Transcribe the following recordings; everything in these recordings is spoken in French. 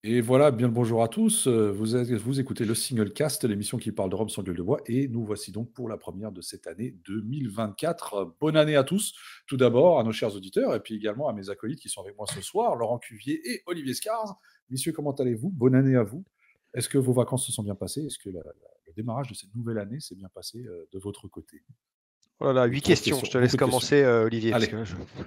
Et voilà, bien le bonjour à tous. Vous écoutez le Single Cast, l'émission qui parle de Rome sans gueule de bois. Et nous voici donc pour la première de cette année 2024. Bonne année à tous. Tout d'abord à nos chers auditeurs et puis également à mes acolytes qui sont avec moi ce soir, Laurent Cuvier et Olivier Scars. Messieurs, comment allez-vous? Bonne année à vous. Est-ce que vos vacances se sont bien passées? Est-ce que le démarrage de cette nouvelle année s'est bien passé de votre côté? Oh là là, Ou 8 trop de questions. questions? Je te laisse Beaucoup de questions. commencer, Olivier, parce Allez, que là, nous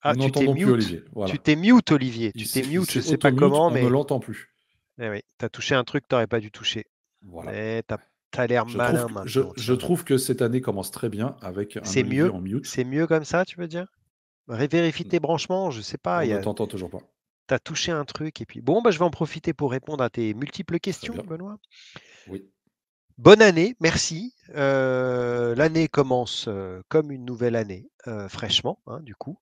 Ah, tu t'es n'entendons plus mute. Olivier. Tu Voilà. t'es mute, Olivier. Il Tu t'es s'est mute, je sais pas auto-mute, comment, on ne mais l'entend plus. eh oui, tu as touché un truc que tu n'aurais pas dû toucher. Voilà. Mais t'as l'air malin maintenant, Je tiens. trouve que cette année commence très bien avec un C'est Olivier mieux? en mute. C'est mieux comme ça, tu veux dire? Vérifie tes branchements, je sais pas, On ne t'entend toujours pas. tu as touché un truc et puis bon, bah, je vais en profiter pour répondre à tes multiples Très questions, bien. Benoît. Oui. Bonne année, merci. L'année commence comme une nouvelle année, fraîchement, hein, du coup.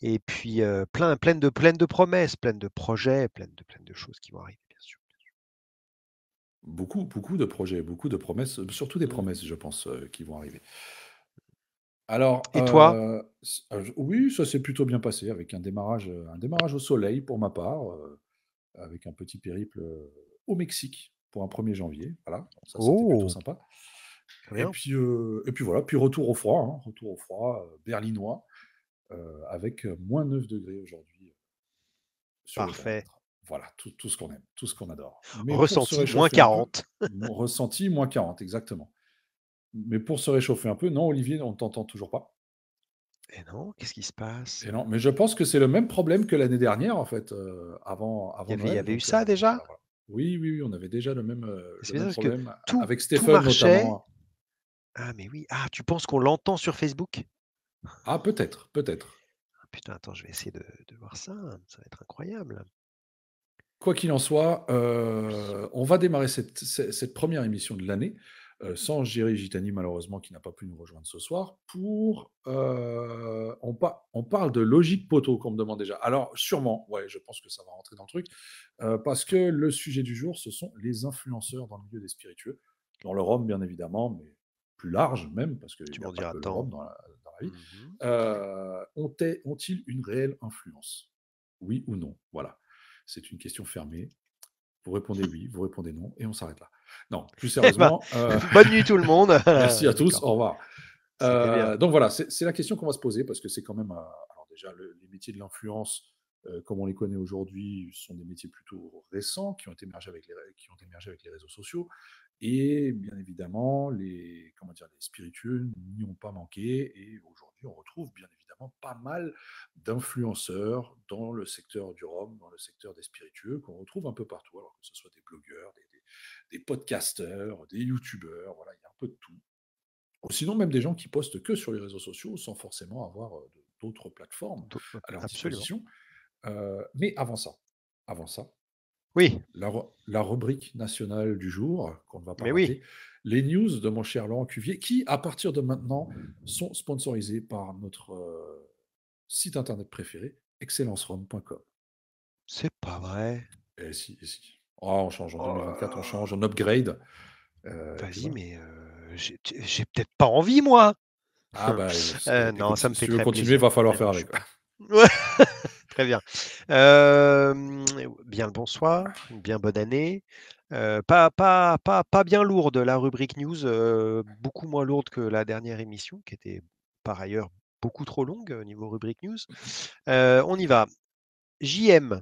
Et puis pleine de promesses, pleine de projets, pleine de choses qui vont arriver, bien sûr. Beaucoup, beaucoup de projets, beaucoup de promesses, surtout des Mhm. promesses, je pense, qui vont arriver. Alors, Et toi? oui, ça s'est plutôt bien passé avec un démarrage au soleil pour ma part, avec un petit périple au Mexique pour un 1er janvier. Voilà, ça c'était plutôt Oh, sympa. très bien. Et puis voilà, puis retour au froid, hein, retour au froid berlinois, avec moins 9 degrés aujourd'hui sur le Parfait. thermomètre. Voilà, tout ce qu'on aime, tout ce qu'on adore. Mais pour se Ressenti, moins réchauffer un peu, 40. ressenti moins 40, exactement. Mais pour se réchauffer un peu, non, Olivier, on ne t'entend toujours pas. Et non, qu'est-ce qui se passe? Et non, mais je pense que c'est le même problème que l'année dernière, en fait, avant Il y Noël. avait eu Donc, ça déjà? voilà, voilà. Oui, oui, oui, on avait déjà C'est le bizarre même parce que problème tout, avec tout Stephen marchait. notamment. Ah, mais oui. Ah, tu penses qu'on l'entend sur Facebook? Ah, peut-être, peut-être. Ah, putain, attends, je vais essayer de voir ça. Ça va être incroyable. Quoi qu'il en soit, on va démarrer cette première émission de l'année, sans Géry Gitani malheureusement qui n'a pas pu nous rejoindre ce soir pour, on parle de logique poteau qu'on me demande déjà. Alors sûrement, ouais, je pense que ça va rentrer dans le truc, parce que le sujet du jour, ce sont les influenceurs dans le milieu des spiritueux, dans le rhum bien évidemment, mais plus large même, parce qu'il Tu n'y a m'en pas diras que le tant. rhum dans la vie. Mhm. Ont-ils une réelle influence? Oui ou non? Voilà. C'est une question fermée. Vous répondez oui, vous répondez non, et on s'arrête là. Non, plus Eh ben, sérieusement, bonne nuit tout le monde. merci à tous, D'accord, au revoir. c'était bien. Donc voilà, c'est la question qu'on va se poser parce que c'est quand même, alors déjà, les métiers de l'influence, comme on les connaît aujourd'hui, sont des métiers plutôt récents qui ont émergé qui ont émergé avec les réseaux sociaux. Et bien évidemment, comment dire, les spiritueux n'y ont pas manqué. Et aujourd'hui, on retrouve bien évidemment pas mal d'influenceurs dans le secteur du rhum, dans le secteur des spiritueux, qu'on retrouve un peu partout, alors que ce soit des blogueurs, des podcasteurs, des youtubeurs, voilà, il y a un peu de tout. Ou sinon, même des gens qui postent que sur les réseaux sociaux sans forcément avoir d'autres plateformes à leur Absolument. disposition. Mais avant ça, Oui, la rubrique nationale du jour, qu'on ne va pas mais oui. rater, les news de mon cher Laurent Cuvier, qui, à partir de maintenant, sont sponsorisées par notre site internet préféré, excellencerome.com. C'est pas vrai. Et si, et si. Oh, on change en Oh là 2024, on change, on là. upgrade. Et puis Vas-y, voilà. mais j'ai peut-être pas envie, moi. Ah bah, Non, écoute, ça me si fait tu veux très continuer, il plaisir. va falloir Mais faire non, je avec. suis pas. Ouais, très bien. Bien le bonsoir, une bien bonne année. Pas bien lourde la rubrique news, beaucoup moins lourde que la dernière émission, qui était par ailleurs beaucoup trop longue au niveau rubrique news. On y va. JM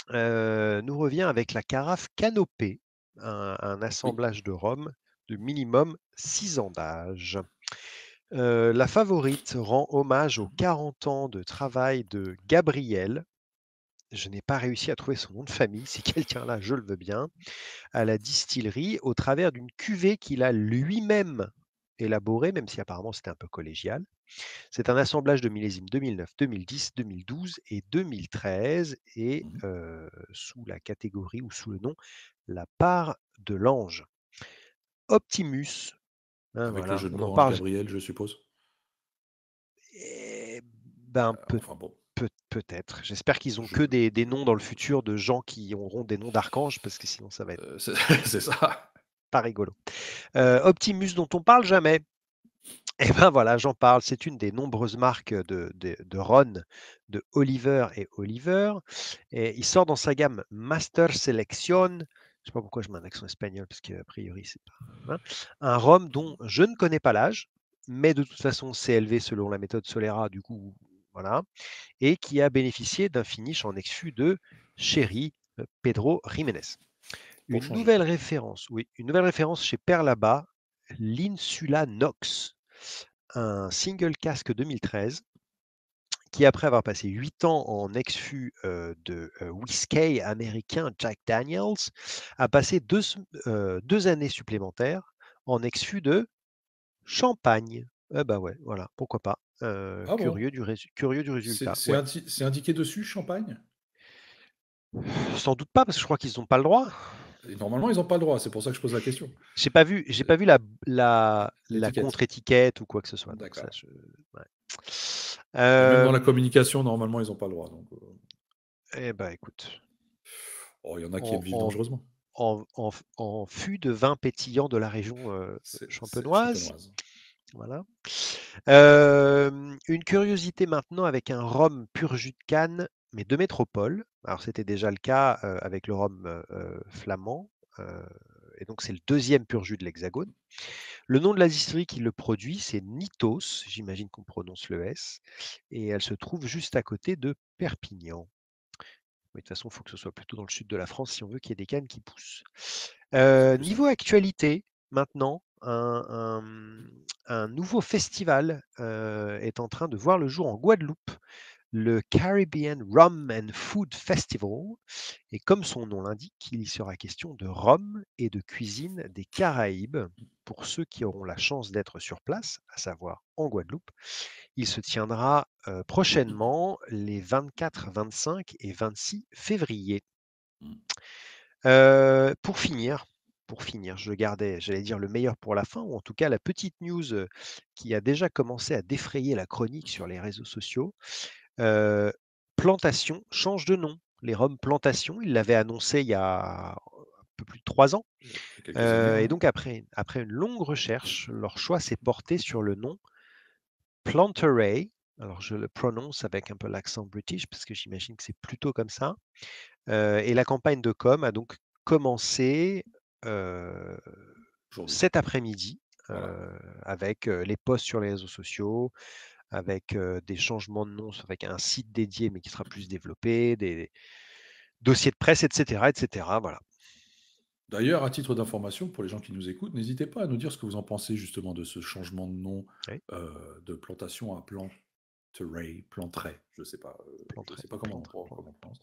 nous revient avec la carafe Canopée, un Oui. assemblage de rhum de minimum 6 ans d'âge. La favorite rend hommage aux 40 ans de travail de Gabriel. Je n'ai pas réussi à trouver son nom de famille. Si quelqu'un là, je le veux bien. À la distillerie, au travers d'une cuvée qu'il a lui-même élaborée, même si apparemment c'était un peu collégial. C'est un assemblage de millésimes 2009, 2010, 2012 et 2013 et Mhm. sous la catégorie ou sous le nom La part de l'ange. Optimus, hein, Avec le voilà, jeu de on mots en entre parle. Gabriel, je suppose. Eh ben, Enfin bon. peut-être. J'espère qu'ils ont Je, que des noms dans le futur de gens qui auront des noms d'archanges, parce que sinon ça va être c'est c'est ça. pas rigolo. Optimus dont on parle jamais. Et ben voilà, j'en parle. C'est une des nombreuses marques de Ron, de Oliver et Oliver. Et il sort dans sa gamme Master Selection. Je sais pas pourquoi je mets un accent espagnol, parce qu'a priori, c'est pas. Hein. Un rhum dont je ne connais pas l'âge, mais de toute façon, c'est élevé selon la méthode Solera, du coup, voilà. Et qui a bénéficié d'un finish en exfus de Sherry Pedro Jiménez. Pour Une changer. nouvelle référence, oui, une nouvelle référence chez Perlaba, l'Insula Nox, un single casque 2013 qui, après avoir passé 8 ans en ex-fût de whisky américain Jack Daniels, a passé 2 années supplémentaires en ex-fût de champagne. Eh ben ouais, voilà, pourquoi pas. Ah bon? Curieux du résultat. Ouais. C'est indiqué dessus, champagne? Sans doute pas, parce que je crois qu'ils n'ont pas le droit. Et normalement, ils n'ont pas le droit, c'est pour ça que je pose la question. J'ai pas vu la L'étiquette. contre-étiquette ou quoi que ce soit. Donc ça, D'accord. ouais. Et même dans la Euh, communication, normalement, ils n'ont pas le droit. Donc, eh ben écoute, oh, il y en a qui en, aiment vivre en, dangereusement. en fût de vin pétillant de la région C'est champenoise. champenoise. Voilà. Une curiosité maintenant avec un rhum pur jus de canne, mais de métropole. Alors c'était déjà le cas avec le rhum flamand. euh, et donc c'est le deuxième pur jus de l'Hexagone. Le nom de la distillerie qui le produit, c'est Nitos. J'imagine qu'on prononce le S. Et elle se trouve juste à côté de Perpignan. Oui, de toute façon, il faut que ce soit plutôt dans le sud de la France si on veut qu'il y ait des cannes qui poussent. C'est plus Niveau simple. actualité, maintenant, un nouveau festival est en train de voir le jour en Guadeloupe, le Caribbean Rum and Food Festival. Et comme son nom l'indique, il y sera question de rhum et de cuisine des Caraïbes. Pour ceux qui auront la chance d'être sur place, à savoir en Guadeloupe, il se tiendra prochainement les 24, 25 et 26 février. Mm. Pour finir, j'allais dire le meilleur pour la fin, ou en tout cas la petite news qui a déjà commencé à défrayer la chronique sur les réseaux sociaux. Euh, Plantation change de nom. Les Roms Plantation, ils l'avaient annoncé il y a un peu plus de 3 ans. Il y a quelques années, Et ouais. donc après une longue recherche, leur choix s'est porté sur le nom Planterey. Alors je le prononce avec un peu l'accent british parce que j'imagine que c'est plutôt comme ça. Et la campagne de com a donc commencé euh, Aujourd'hui. cet après-midi Voilà. avec les posts sur les réseaux sociaux, avec des changements de nom, avec un site dédié mais qui sera plus développé, des dossiers de presse, etc., etc. Voilà. D'ailleurs, à titre d'information, pour les gens qui nous écoutent, n'hésitez pas à nous dire ce que vous en pensez justement de ce changement de nom Oui, de plantation à Planteray, Planteray, je planterai, sais pas planterai, comment on prononce.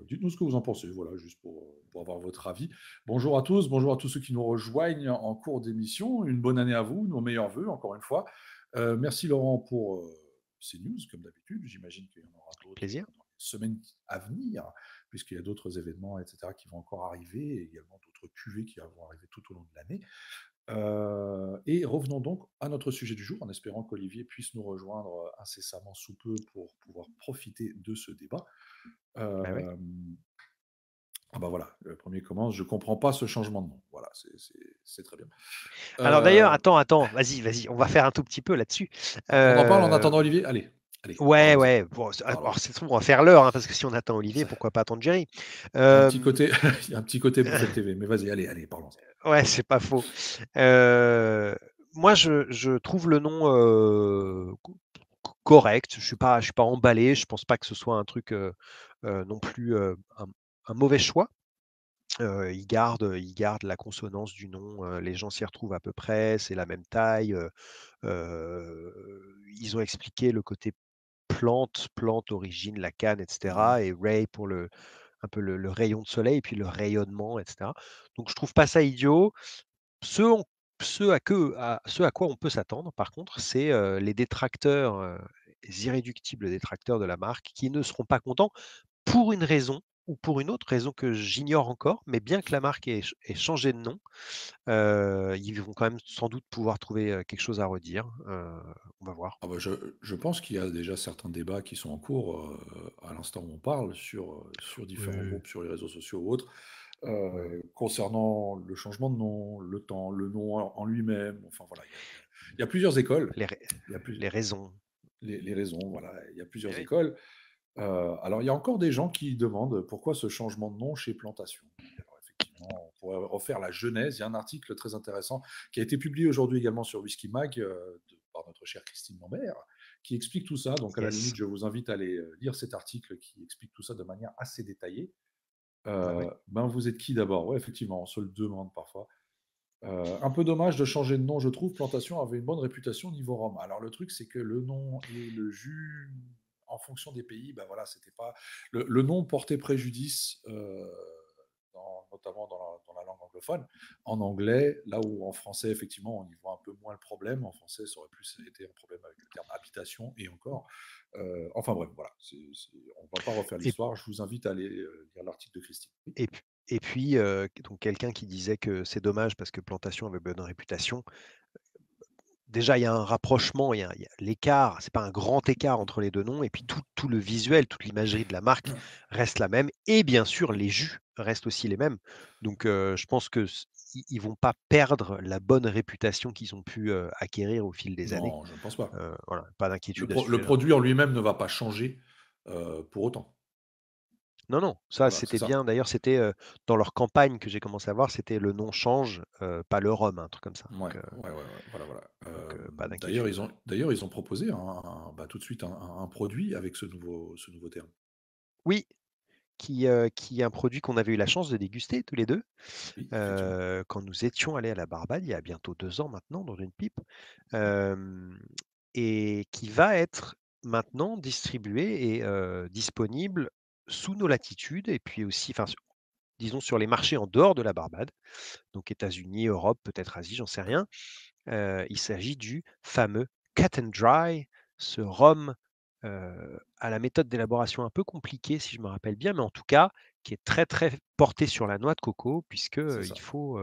Dites-nous ce que vous en pensez, voilà, juste pour avoir votre avis. Bonjour à tous ceux qui nous rejoignent en cours d'émission. Une bonne année à vous, nos meilleurs voeux, encore une fois. Merci Laurent pour ces news, comme d'habitude. J'imagine qu'il y en aura d'autres plaisir. dans les semaines à venir, puisqu'il y a d'autres événements, etc., qui vont encore arriver, et également d'autres cuvées qui vont arriver tout au long de l'année. Et revenons donc à notre sujet du jour, en espérant qu'Olivier puisse nous rejoindre incessamment sous peu pour pouvoir profiter de ce débat. Bah ouais. Euh, ah bah voilà, le premier commence, je comprends pas ce changement de nom. Voilà, c'est très bien. Alors d'ailleurs, Euh, attends, vas-y, on va faire un tout petit peu là-dessus. on en parle en Euh, attendant Olivier. Allez, ouais, parlons-en. ouais. Bon, Parlons. alors c'est tout, on va faire l'heure, hein, parce que si on attend Olivier, Ça- pourquoi pas attendre Jerry. Il y a un petit Euh, côté, il y a un petit côté buffet de TV, mais vas-y, allez, parlons-en. Ouais, c'est pas faux. Moi, je trouve le nom correct. Je suis pas emballé. Je pense pas que ce soit un truc non plus un mauvais choix. Il garde la consonance du nom. Les gens s'y retrouvent à peu près. C'est la même taille. Ils ont expliqué le côté plante, origine, la canne, Mhm. etc. Et Ray pour un peu le rayon de soleil et puis le rayonnement, etc. Donc je trouve pas ça idiot. Ce, on- ce à quoi on peut s'attendre, par contre, c'est les détracteurs, les irréductibles détracteurs de la marque, qui ne seront pas contents pour une raison ou pour une autre raison que j'ignore encore, mais bien que la marque ait changé de nom, ils vont quand même sans doute pouvoir trouver quelque chose à redire. On va voir. Ah bah, je pense qu'il y a déjà certains débats qui sont en cours à l'instant où on parle sur différents Oui, groupes, sur les réseaux sociaux ou autres, ouais, ouais. concernant le changement de nom, le temps, le nom en lui-même. Enfin voilà, Il y a plusieurs écoles. Les, ra- Il y a plus, les raisons. les raisons, voilà. Il y a Eh plusieurs oui. écoles. Alors, il y a encore des gens qui demandent pourquoi ce changement de nom chez Plantation. Alors, effectivement, on pourrait refaire la genèse. Il y a un article très intéressant qui a été publié aujourd'hui également sur Whisky Mag par notre chère Christine Lambert, qui explique tout ça. Donc, à la Yes. limite, je vous invite à aller lire cet article qui explique tout ça de manière assez détaillée. Bah ouais. Ben, vous êtes qui d'abord? Ouais, effectivement, on se le demande parfois. Un peu dommage de changer de nom, je trouve. Plantation avait une bonne réputation niveau Rome. Alors le truc, c'est que le nom et le jus, en fonction des pays, ben voilà, c'était pas le nom portait préjudice, notamment dans la langue anglophone. En anglais, là où en français, effectivement, on y voit un peu moins le problème. En français, ça aurait plus été un problème avec le terme habitation et encore. Enfin bref, voilà. On ne va pas refaire Et, l'histoire. Je vous invite à aller lire l'article de Christine. Oui. et puis, donc quelqu'un qui disait que c'est dommage parce que Plantation avait bonne réputation. Déjà, il y a un rapprochement, il y a l'écart, c'est pas un grand écart entre les deux noms, et puis tout le visuel, toute l'imagerie de la marque reste la même, et bien sûr, les jus restent aussi les mêmes. Donc, je pense que ils vont pas perdre la bonne réputation qu'ils ont pu acquérir au fil des années. Non, je ne pense pas. Voilà, pas d'inquiétude à ce Le sujet-là. produit en lui-même ne va pas changer pour autant. Non, non, ça Voilà, c'est c'était ça. bien. D'ailleurs, c'était dans leur campagne que j'ai commencé à voir, c'était le nom change, pas le rhum, un truc comme ça. Ouais, ouais, ouais, ouais, voilà, voilà. Pas D'ailleurs, d'inquiétude. ils ont proposé bah, tout de suite un produit avec ce nouveau terme. Oui, qui est un produit qu'on avait eu la chance de déguster tous les deux. Oui, effectivement. Quand nous étions allés à la Barbade, il y a bientôt 2 ans maintenant, dans une pipe, hem et qui va être maintenant distribué et disponible sous nos latitudes et puis aussi, enfin, disons sur les marchés en dehors de la Barbade, donc États-Unis, Europe, peut-être Asie, j'en sais rien. Il s'agit du fameux Cut and Dry, ce rhum, à la méthode d'élaboration un peu compliquée, si je me rappelle bien, mais en tout cas, qui est très, très porté sur la noix de coco puisque, C'est il ça. faut,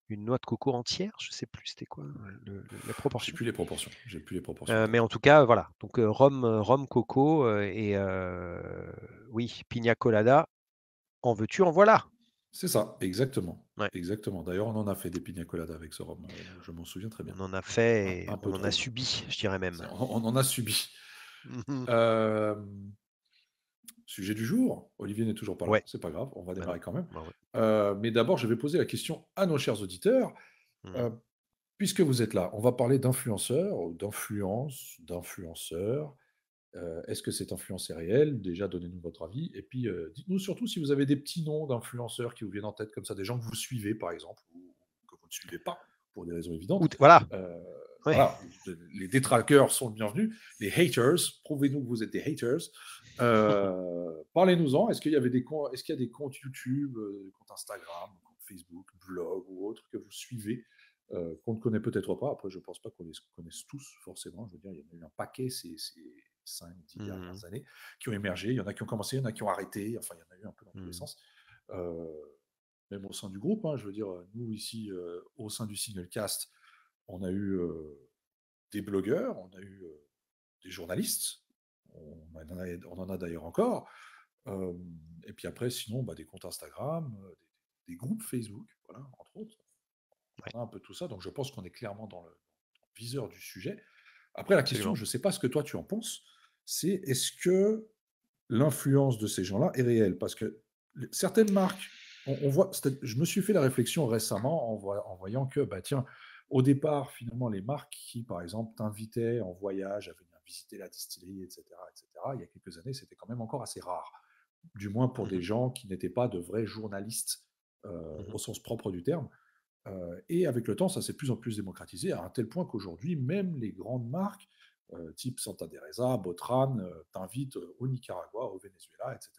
une noix de coco entière, je sais plus c'était quoi, la J'ai proportion. plus les proportions. J'ai plus les proportions en Mais tête. en tout cas, voilà, donc rhum coco, et oui, pina colada, en veux-tu, en voilà. C'est ça, exactement. Ouais, Exactement. D'ailleurs, on en a fait des pina coladas avec ce rhum. Je m'en souviens très bien. on en a fait et Un peu on en a trop même. subi, je dirais même. On en a subi. Mmh. Euh, Sujet du jour. Olivier n'est toujours pas là. Ouais, C'est pas grave. On va bah non, démarrer quand même. bah ouais. Mais d'abord, je vais poser la question à nos chers auditeurs. Mmh. Euh, Puisque vous êtes là, on va parler d'influenceurs, ou d'influenceurs. Est-ce que cette influence est réelle? Déjà, donnez-nous votre avis. Et puis, dites-nous surtout si vous avez des petits noms d'influenceurs qui vous viennent en tête, comme ça, des gens que vous suivez, par exemple, ou que vous ne suivez pas, pour des raisons évidentes. Voilà, Euh, ouais. voilà, les détraqueurs sont le bienvenu. Les haters, prouvez-nous que vous êtes des haters. Parlez-nous-en. Est-ce qu'il y a des comptes YouTube, des comptes Instagram, des comptes Facebook, blog ou autres que vous suivez qu'on ne connaît peut-être pas. Après, je ne pense pas qu'on les connaisse tous, forcément. Je veux dire, il y en a eu un paquet ces 5-10 Mmh. dernières années qui ont émergé. Il y en a qui ont commencé, il y en a qui ont arrêté. Enfin, il y en a eu un peu dans tous les Mmh. sens. Euh, Même au sein du groupe, hein, je veux dire, nous ici, au sein du Singlecast, on a eu des blogueurs, on a eu des journalistes, on en a d'ailleurs encore. Euh, et puis après, sinon, bah, des comptes Instagram, des groupes Facebook, voilà, entre autres. Ouais, On a un peu tout ça, donc je pense qu'on est clairement dans le viseur du sujet. Après, la question, absolument. je ne sais pas ce que toi tu en penses, c'est est-ce que l'influence de ces gens-là est réelle? Parce que certaines marques, on voit, je me suis fait la réflexion récemment en voyant que, bah, tiens, au départ, finalement, les marques qui, par exemple, t'invitaient en voyage à venir visiter la distillerie, etc., il y a quelques années, c'était quand même encore assez rare. Du moins pour des Mmh. gens qui n'étaient pas de vrais journalistes Mmh. au sens propre du terme. Et avec le temps, ça s'est de plus en plus démocratisé, à un tel point qu'aujourd'hui, même les grandes marques, type Santa Teresa, Botran, t'invitent au Nicaragua, au Venezuela, etc.,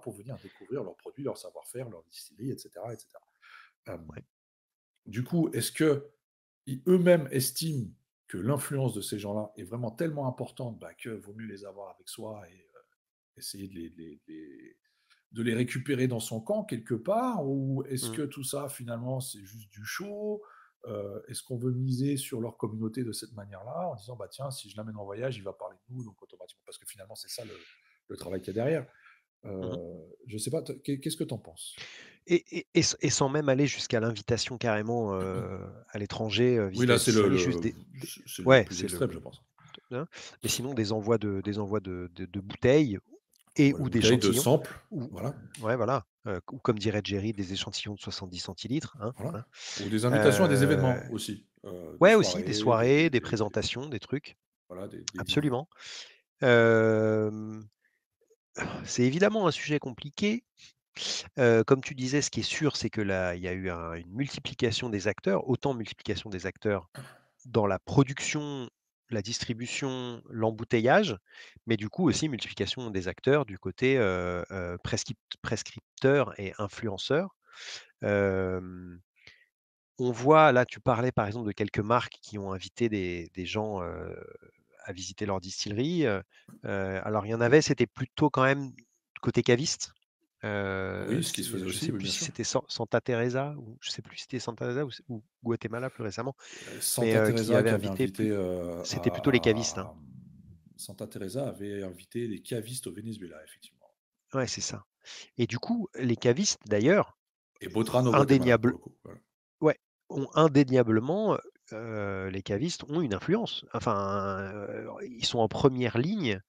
pour venir découvrir leurs produits, leur savoir-faire, leur distillerie, etc., etc. Euh, Ouais. du coup, est-ce que eux-mêmes estiment que l'influence de ces gens-là est vraiment tellement importante bah, que vaut mieux les avoir avec soi et essayer de les récupérer dans son camp quelque part? Ou est-ce Mmh. que tout ça, finalement, c'est juste du show? Est-ce qu'on veut miser sur leur communauté de cette manière-là, en disant, bah tiens, si je l'amène en voyage, il va parler de nous, donc automatiquement, parce que finalement, c'est ça le travail qu'il y a derrière. Mmh. Je ne sais pas, qu'est-ce que tu en penses? Et sans même aller jusqu'à l'invitation carrément, à l'étranger, Oui, visiter là, la c'est distillerie, juste des c'est le ouais, plus c'est extrême, je pense. hein, mais sinon des envois de bouteilles et Voilà, ou bouteille de d'échantillons sample, ou voilà, ouais, voilà, ou comme dirait Jerry, des échantillons de 70 centilitres, hein, voilà. voilà. Ou des invitations à des Heu, événements aussi, des ouais, aussi des soirées, soirées, des présentations, des trucs, voilà, des dîners. absolument. Hem, c'est évidemment un sujet compliqué. Comme tu disais, ce qui est sûr, c'est que là, il y a eu une multiplication des acteurs, autant multiplication des acteurs dans la production, la distribution, l'embouteillage, mais du coup aussi multiplication des acteurs du côté, prescripteurs et influenceurs. Hem, on voit là, tu parlais par exemple de quelques marques qui ont invité des gens, à visiter leur distillerie, alors il y en avait, c'était plutôt quand même côté caviste. Oui, ce qui se faisait Je aussi, sais oui, plus bien si sûr. c'était Santa Teresa ou je sais plus si c'était Santa Teresa ou Guatemala plus récemment, mais Santa qui Teresa avait qui avait invité invité, c'était plutôt les cavistes, hein. Santa Teresa avait invité les cavistes au Venezuela, effectivement. Ouais, c'est ça et du coup, les cavistes d'ailleurs, Et Botran au Guatemala, pour indéniable le coup, voilà. ouais, ont indéniablement, les cavistes ont une influence. Enfin, ils sont en première ligne,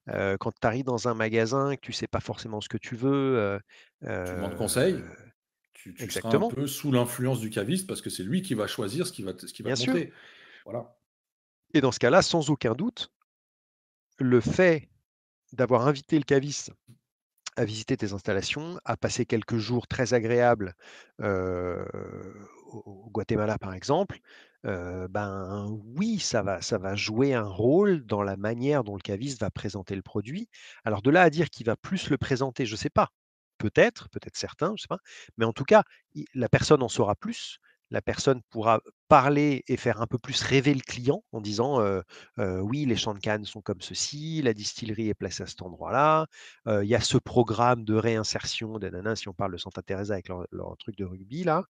quand tu arrives dans un magasin, que tu sais pas forcément ce que tu veux, Tu demandes conseil, heu tu seras un exactement, peu sous l'influence du caviste parce que c'est lui qui va choisir ce qu'il va bien te sûr montrer. Voilà. et dans ce cas-là, sans aucun doute, le fait d'avoir invité le caviste à visiter tes installations, à passer quelques jours très agréables, heu, au Guatemala, par exemple, ben, oui, ça va jouer un rôle dans la manière dont le caviste va présenter le produit. Alors de là à dire qu'il va plus le présenter, je ne sais pas. Peut-être, peut-être certain, je ne sais pas. Mais en tout cas, i la personne en saura plus. La personne pourra parler et faire un peu plus rêver le client en disant, «Oui, les champs de canne sont comme ceci, la distillerie est placée à cet endroit-là, il y a ce programme de réinsertion des nanas, si on parle de Santa Teresa avec leur truc de rugby là.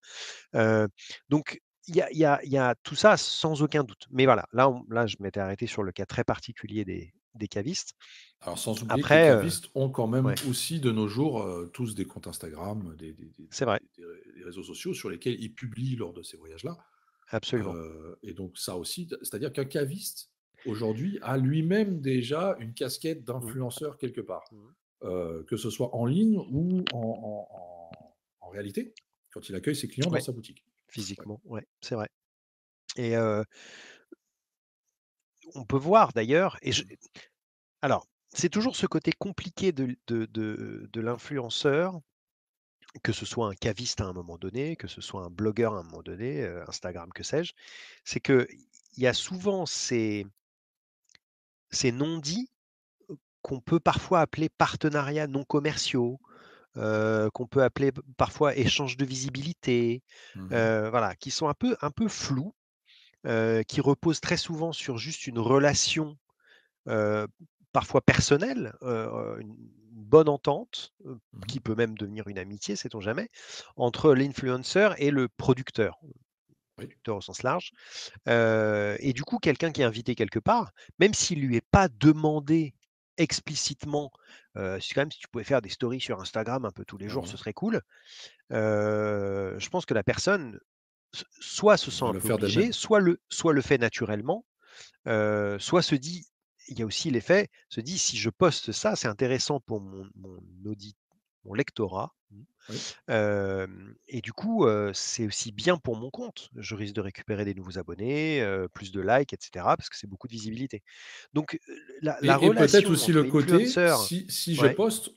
Heu, donc il y a tout ça sans aucun doute. Mais voilà, là je m'étais arrêté sur le cas très particulier des cavistes. Alors sans oublier que les Après, cavistes ont quand même ouais, aussi de nos jours, tous des comptes Instagram, c'est vrai, des réseaux sociaux sur lesquels ils publient lors de ces voyages-là. absolument. Et donc ça aussi, c'est-à-dire qu'un caviste, aujourd'hui, a lui-même déjà une casquette Mmh. d'influenceur quelque part, Mmh. que ce soit en ligne ou en réalité, quand il accueille ses clients dans Ouais, sa boutique. Ouais. physiquement, ouais, c'est vrai et on peut voir d'ailleurs alors, c'est toujours ce côté compliqué de l'influenceur, que ce soit un caviste à un moment donné, que ce soit un blogueur à un moment donné, Instagram, que sais-je, c'est qu'il y a souvent ces non-dits qu'on peut parfois appeler partenariats non commerciaux, qu'on peut appeler parfois échange de visibilité, Mmh. voilà, qui sont un peu flous, qui reposent très souvent sur juste une relation, heu, parfois personnelle, une bonne entente, Mmh. qui peut même devenir une amitié, sait-on jamais, entre l'influenceur et le producteur. Oui. Producteur au sens large. Et du coup, quelqu'un qui est invité quelque part, même s'il lui est pas demandé explicitement, c'est quand même si tu pouvais faire des stories sur Instagram un peu tous les Ouais, jours, ce voilà. serait cool. Je pense que la personne soit se sent Va un le peu faire obligée, d'elle-même. soit le fait naturellement, soit se dit il y a aussi l'effet, se dit: «Si je poste ça, c'est intéressant pour mon lectorat». Oui. Et du coup, c'est aussi bien pour mon compte. Je risque de récupérer des nouveaux abonnés, plus de likes et cetera, parce que c'est beaucoup de visibilité. Donc, la Et peut-être relation aussi entre le côté, l'influenceur si je ouais, poste,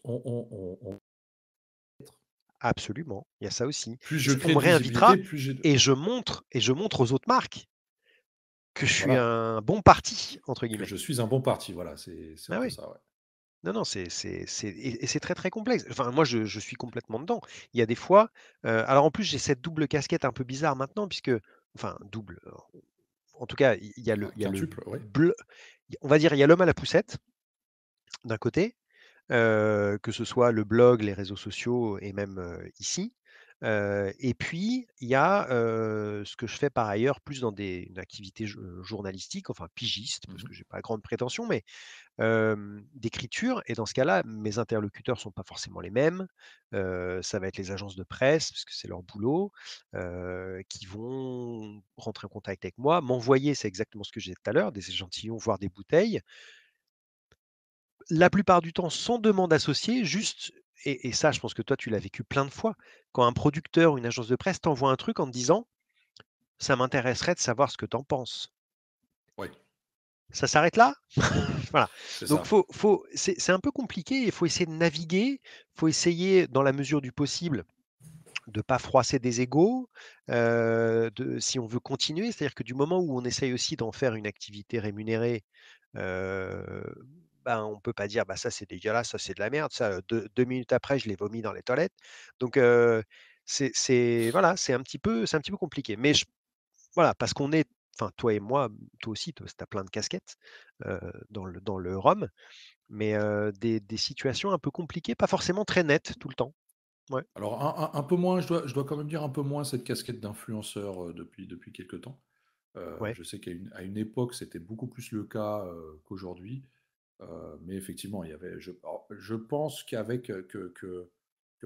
absolument, il y a ça aussi. plus Et je c'est on crée me de réinvitera visibilité, plus j'ai de et je montre aux autres marques que je suis voilà, un «bon parti» entre que guillemets. je suis un bon parti, voilà, c'est un Ah peu oui. ça, ouais. Non, non, et c'est très, très complexe. Enfin, moi, je suis complètement dedans. Il y a des fois, alors en plus, j'ai cette double casquette un peu bizarre maintenant puisque enfin double, en tout cas, il y a le Quintuple, oui. bleu on va dire, il y a l'homme à la poussette, d'un côté, que ce soit le blog, les réseaux sociaux et même, ici. Et puis, il y a, ce que je fais par ailleurs plus dans une activité journalistique, enfin pigiste, parce Mmh. que j'ai pas grande prétention, mais d'écriture. Et dans ce cas-là, mes interlocuteurs sont pas forcément les mêmes. Ça va être les agences de presse, parce que c'est leur boulot, qui vont rentrer en contact avec moi, m'envoyer, c'est exactement ce que j'ai dit tout à l'heure, des échantillons, voire des bouteilles. La plupart du temps sans demande associée, juste, et ça, je pense que toi, tu l'as vécu plein de fois, quand un producteur ou une agence de presse t'envoie un truc en te disant: «Ça m'intéresserait de savoir ce que tu en penses». Ouais, Ça s'arrête là? Voilà. c'est Donc ça. c'est un peu compliqué, il faut essayer de naviguer, il faut essayer dans la mesure du possible de pas froisser des égos, si on veut continuer, c'est-à-dire que du moment où on essaye aussi d'en faire une activité rémunérée, heu, ben, on peut pas dire: «Bah, ça c'est dégueulasse, ça c'est de la merde, ça, 2 minutes après je l'ai vomi dans les toilettes». Donc c'est voilà, c'est un petit peu compliqué. Mais voilà, parce qu'on est, enfin toi et moi, toi aussi, toi tu as plein de casquettes, dans le rhum, mais des situations un peu compliquées, pas forcément très nettes tout le temps. Ouais, Alors un peu moins, je dois quand même dire un peu moins cette casquette d'influenceur, depuis quelque temps. ouais, Je sais qu'à une époque, c'était beaucoup plus le cas, qu'aujourd'hui. Mais effectivement, il y avait je pense qu'avec, que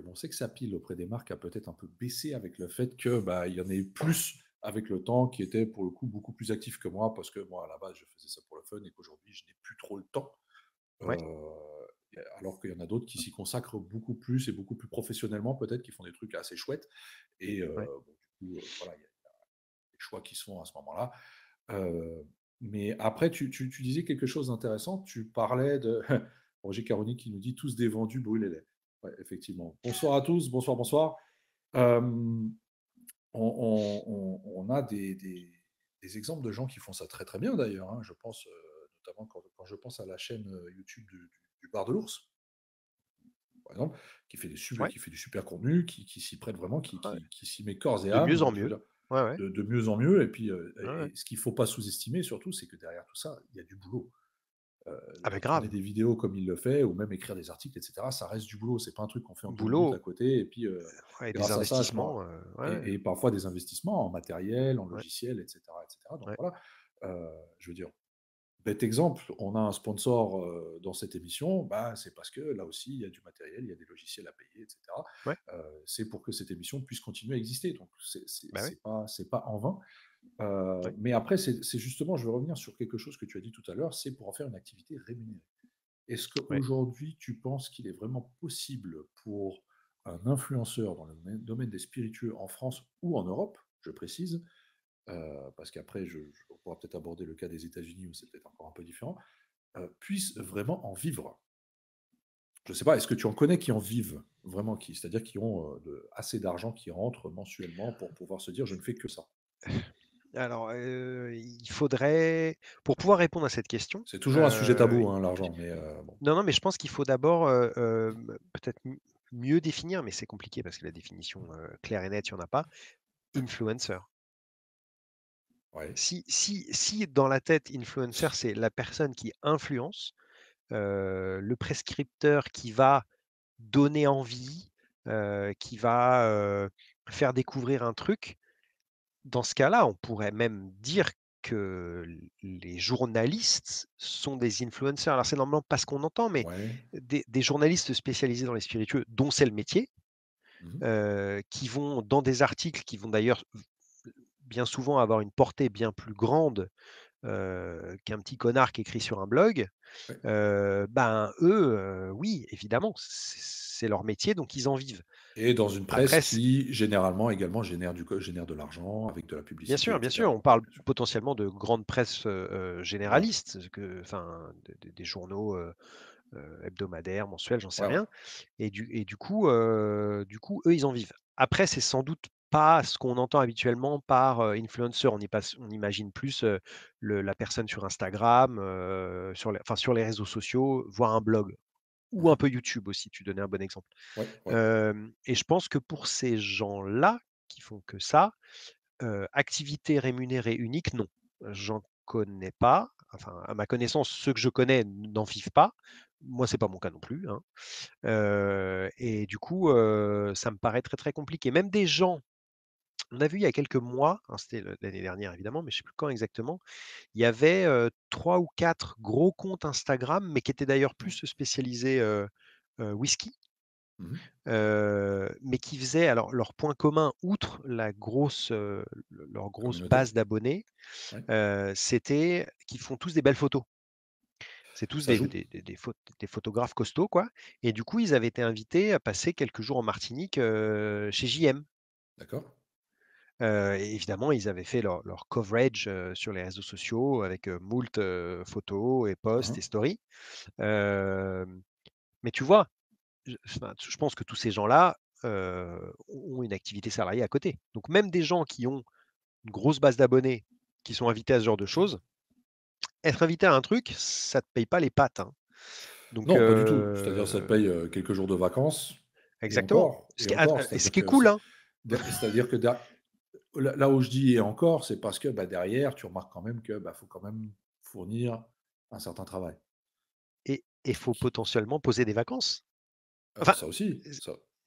mon sex appeal auprès des marques a peut-être un peu baissé avec le fait que, bah, il y en ait plus avec le temps qui étaient pour le coup beaucoup plus actifs que moi parce que moi, à la base, je faisais ça pour le fun et qu'aujourd'hui, je n'ai plus trop le temps. ouais, Alors qu'il y en a d'autres qui s'y consacrent beaucoup plus et beaucoup plus professionnellement peut-être, qui font des trucs assez chouettes et ouais. bon, du coup, voilà, il y a des choix qui se font à ce moment-là. Heu, mais après tu disais quelque chose d'intéressant, tu parlais de Roger Caroni qui nous dit: «Tous des vendus, brûlez-les». Ouais, effectivement. Bonsoir à tous, bonsoir, bonsoir. Hem, on a des exemples de gens qui font ça très, très bien d'ailleurs, hein. Je pense, notamment quand je pense à la chaîne, YouTube du Bar de l'Ours, par exemple, Ouais, qui fait du super contenu, qui s'y prête vraiment, ouais. qui s'y met corps et De mieux âme, en je veux mieux. dire, Ouais, ouais. de mieux en mieux et puis, Ouais, ouais. ce qu'il faut pas sous-estimer surtout, c'est que derrière tout ça, il y a du boulot. Ah bah, Tourner grave. des vidéos comme il le fait ou même écrire des articles et cetera, ça reste du boulot. C'est pas un truc qu'on fait en 2 minutes à Boulot, côté et puis, ouais, des grâce à ça, je m'en investissements, ouais, ouais, et parfois des investissements en matériel, en ouais, logiciel et cetera et cetera. Donc ouais, voilà, je veux dire, bête exemple, on a un sponsor, dans cette émission, bah, c'est parce que là aussi, il y a du matériel, il y a des logiciels à payer et cetera. ouais, C'est pour que cette émission puisse continuer à exister. Donc bah, ouais, c'est pas en vain. ouais, Mais après, c'est justement, je veux revenir sur quelque chose que tu as dit tout à l'heure, c'est pour en faire une activité rémunérée. Est-ce ouais. qu'aujourd'hui, tu penses qu'il est vraiment possible pour un influenceur dans le domaine des spiritueux en France ou en Europe, je précise, parce qu'après, on pourra peut-être aborder le cas des États-Unis où c'est peut-être encore un peu différent, puisse vraiment en vivre? Je ne sais pas, est-ce que tu en connais qui en vivent vraiment, c'est-à-dire qui ont assez d'argent qui rentre mensuellement pour pouvoir se dire je ne fais que ça? Alors, il faudrait, pour pouvoir répondre à cette question, C'est toujours un sujet tabou, hein, l'argent, mais bon. non, non, mais je pense qu'il faut d'abord, peut-être mieux définir, mais c'est compliqué parce que la définition, claire et nette, il y en a pas. Influencer. Ouais, Si dans la tête, influencer, c'est la personne qui influence, le prescripteur qui va donner envie, qui va, faire découvrir un truc. Dans ce cas-là, on pourrait même dire que les journalistes sont des influenceurs. Alors c'est normalement pas ce qu'on entend, mais ouais. des journalistes spécialisés dans les spiritueux, dont c'est le métier, Mmh. qui vont dans des articles qui vont d'ailleurs bien souvent avoir une portée bien plus grande, qu'un petit connard qui écrit sur un blog. Ouais. Ben, eux, oui, évidemment, c'est leur métier, donc ils en vivent. Et dans une presse Après qui, généralement, également génère de l'argent avec de la publicité et bien cetera. sûr, on Ouais, parle bien sûr. potentiellement de grandes presses, Voilà. généralistes, enfin, des journaux, hebdomadaires, mensuels, j'en sais Ouais, ouais. rien, et du coup, eux, ils en vivent. Après, c'est sans doute pas ce qu'on entend habituellement par, influenceur. On imagine plus, la personne sur Instagram, sur les réseaux sociaux, voire un blog ou un Mmh. peu YouTube aussi, tu donnais un bon exemple. Ouais, ouais. Et je pense que pour ces gens-là, qui font que ça, activité rémunérée unique, non. J'en connais pas. Enfin, à ma connaissance, ceux que je connais n'en vivent pas. Moi, c'est pas mon cas non plus, hein. Et du coup, ça me paraît très, très compliqué. Même des gens on a vu il y a quelques mois, hein, c'était l'année dernière évidemment, mais je sais plus quand exactement, il y avait, 3 ou 4 gros comptes Instagram, mais qui étaient d'ailleurs Ouais. plus spécialisés, whisky, Mmh. mais qui faisaient alors leur point commun, outre la grosse, leur grosse Communauté? base d'abonnés, Ouais. c'était qu'ils font tous des belles photos. C'est tous Ça joue? des photographes costauds, quoi, et du coup, ils avaient été invités à passer quelques jours en Martinique, chez JM. D'accord. Et évidemment, ils avaient fait leur coverage, sur les réseaux sociaux avec, moult, photos et Hein, posts et hein. stories. Hem, mais tu vois, je pense que tous ces gens-là, ont une activité salariée à côté. Donc même des gens qui ont une grosse base d'abonnés, qui sont invités à ce genre de choses, être invité à un truc, ça te paye pas les pattes, hein. Donc Non, pas du tout. C'est-à-dire ça te paye, quelques jours de vacances exactement. et encore, Ce c'est-à-dire qui est que cool, c'est hein, c'est-à-dire que là où je dis «et encore», c'est parce que, bah, derrière, tu remarques quand même que, bah, faut quand même fournir un certain travail. et faut potentiellement poser des vacances. Ah, Enfin, ça aussi,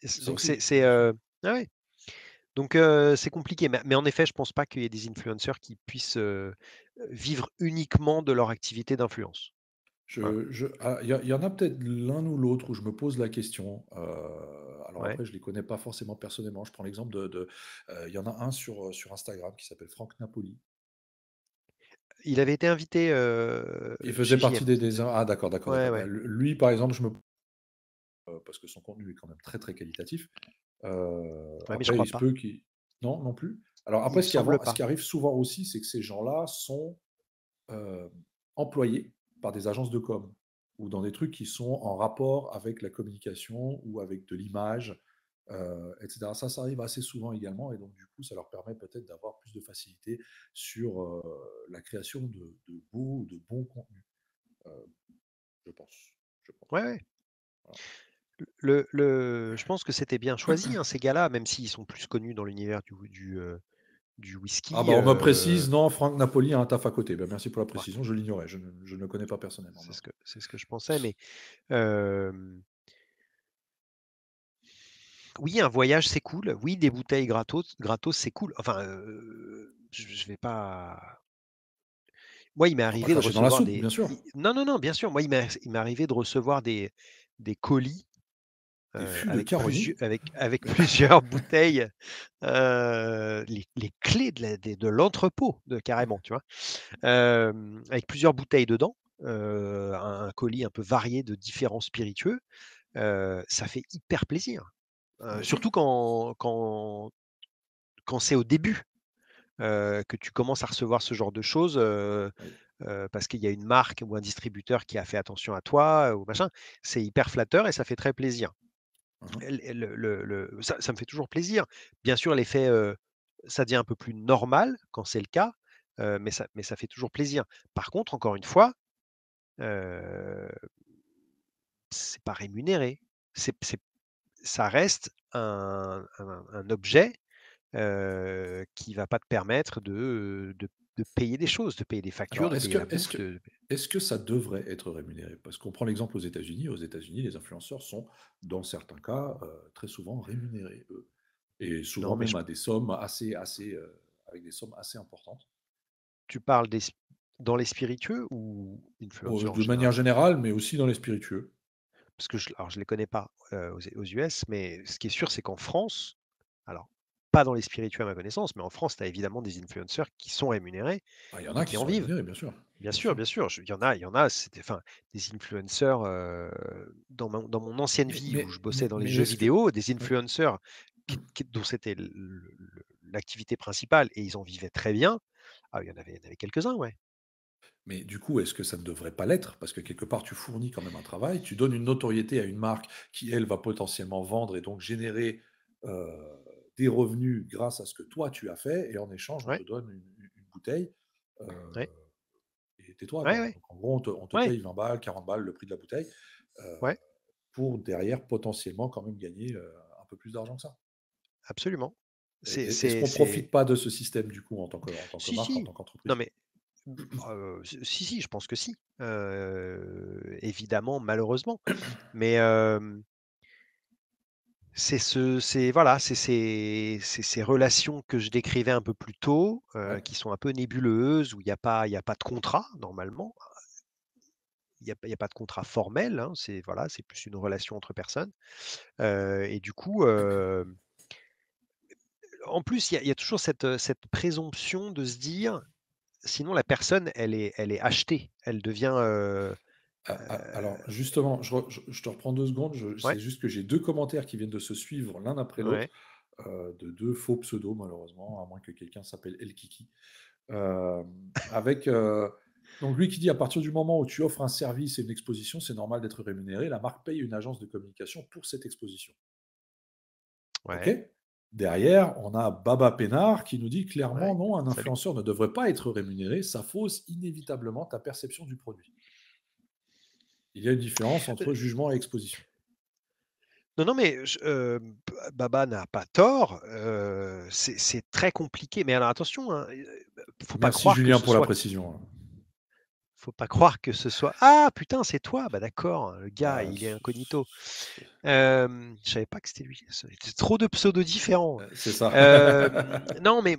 s ça donc aussi, c'est, bien sûr. ah ouais. Donc c'est compliqué, mais en effet, je pense pas qu'il y ait des influenceurs qui puissent, vivre uniquement de leur activité d'influence. Voilà, Il y en a peut-être l'un ou l'autre où je me pose la question, alors ouais. après je les connais pas forcément personnellement. Je prends l'exemple il y en a un sur Instagram qui s'appelle Franck Napoli. Il avait été invité, Il faisait chez partie JM. des ah d'accord, d'accord, Ouais, d'accord. Bah, ouais. lui par exemple, parce que son contenu est quand même très, très qualitatif. Ouais, mais je Après crois il se pas. peut qu'il non, non plus? Alors Il après me semble ce pas. qui arrive souvent aussi, c'est que ces gens-là sont heu, employés par des agences de com ou dans des trucs qui sont en rapport avec la communication ou avec de l'image, et cetera. Ça arrive assez souvent également et donc du coup, ça leur permet peut-être d'avoir plus de facilité sur, la création de bons contenus, heu, je pense, je pense. Ouais, ouais. Voilà. Je pense que c'était bien choisi, hein, ces gars-là, même s'ils sont plus connus dans l'univers du Ah whisky, bah, on me précise: «Non, Franck Napoli a un taf à côté». Bah, merci pour la bah, précision, je l'ignorais, je ne le connais pas personnellement, non. c'est ce que je pensais, mais hem, oui, un voyage, c'est cool. Oui, des bouteilles gratos, c'est cool. Enfin, je vais pas. Moi, il m'est On va pas arrivé de cracher dans la recevoir soupe, des bien sûr. i non, non, non, bien sûr, moi, il m'est arrivé de recevoir des colis, Des fûts de Caroni? avec plusieurs bouteilles, les clés de l'entrepôt de carrément, tu vois? Avec plusieurs bouteilles dedans, un colis un peu varié de différents spiritueux, ça fait hyper plaisir, Bien sûr. surtout quand c'est au début, que tu commences à recevoir ce genre de choses, Oui. parce qu'il y a une marque ou un distributeur qui a fait attention à toi, ou machin. C'est hyper flatteur et ça fait très plaisir. Mmh mh. Ça me fait toujours plaisir. Bien sûr, l'effet, ça devient un peu plus normal quand c'est le cas, mais ça fait toujours plaisir. Par contre, encore une fois, heu, c'est pas rémunéré. C'est ça reste un objet, qui va pas te permettre de payer des choses, de payer des factures, Alors de payer la bouffe, est-ce que ça devrait être rémunéré? Parce qu'on prend l'exemple aux États-Unis. Aux États-Unis, les influenceurs sont, dans certains cas, très souvent rémunérés, eux et souvent non, mais même à des sommes assez, avec des sommes assez importantes. tu parles dans les spiritueux ou influenceurs en De manière général? générale, mais aussi dans les spiritueux. Parce que je les connais pas, aux US, mais ce qui est sûr, c'est qu'en France, alors pas dans les spiritueux à ma connaissance, mais en France, tu as évidemment des influenceurs qui sont rémunérés Ah, il y en et a qui qui en sont vient. rémunérés, bien sûr, bien Bien sûr. sûr, il y en a, c'était enfin, des influenceurs, dans mon ancienne Mais vie où mais je bossais dans les jeux est-ce que vidéo, des oui. influenceurs dont c'était l'activité principale et ils en vivaient très bien. Ah, il y en avait quelques-uns, ouais. Mais du coup, est-ce que ça ne devrait pas l'être? Parce que quelque part, tu fournis quand même un travail, tu donnes une notoriété à une marque qui, elle, va potentiellement vendre et donc générer, heu, des revenus grâce à ce que toi tu as fait et en échange, on Ouais, te donne une bouteille, heu ouais, et tais-toi, ouais, quoi. ouais, Donc en gros, on te ouais, paye 20 balles, 40 balles, le prix de la bouteille, heu, ouais, pour derrière potentiellement quand même gagner, un peu plus d'argent que ça. absolument. Est-ce qu'on C'est profite pas de ce système du coup en tant que si, marque, en si. tant Non, qu'entreprise? mais Si, si, je pense que si. Évidemment, malheureusement. Mais, voilà, c'est ces relations que je décrivais un peu plus tôt, Ouais. qui sont un peu nébuleuses, où il y a pas de contrat normalement. Il y a pas de contrat formel, hein, c'est plus une relation entre personnes. Et du coup, en plus, il y a toujours cette présomption de se dire: «Sinon la personne, elle est achetée». Elle devient, Alors justement, je te reprends 2 secondes, ouais, c'est juste que j'ai 2 commentaires qui viennent de se suivre l'un après l'autre, ouais, de 2 faux pseudos malheureusement, à moins que quelqu'un s'appelle El Kiki. Avec, donc lui qui dit: «À partir du moment où tu offres un service et une exposition, c'est normal d'être rémunéré. La marque paye une agence de communication pour cette exposition». OK? ouais, Derrière, on a Baba Pénard qui nous dit clairement: ouais. «Non, un Salut. influenceur ne devrait pas être rémunéré, ça fausse inévitablement ta perception du produit». Il y a une différence entre jugement et exposition. Non, non, mais Baba n'a pas tort, c'est très compliqué. Mais alors attention, hein, faut pas Merci croire que Julien ce pour la soit précision, hein. faut pas croire que ce soit: «Ah putain, c'est toi! Bah d'accord, le gars, Bah, il est incognito». Je savais pas que c'était lui. C'est trop de pseudos différents. c'est ça. Non, mais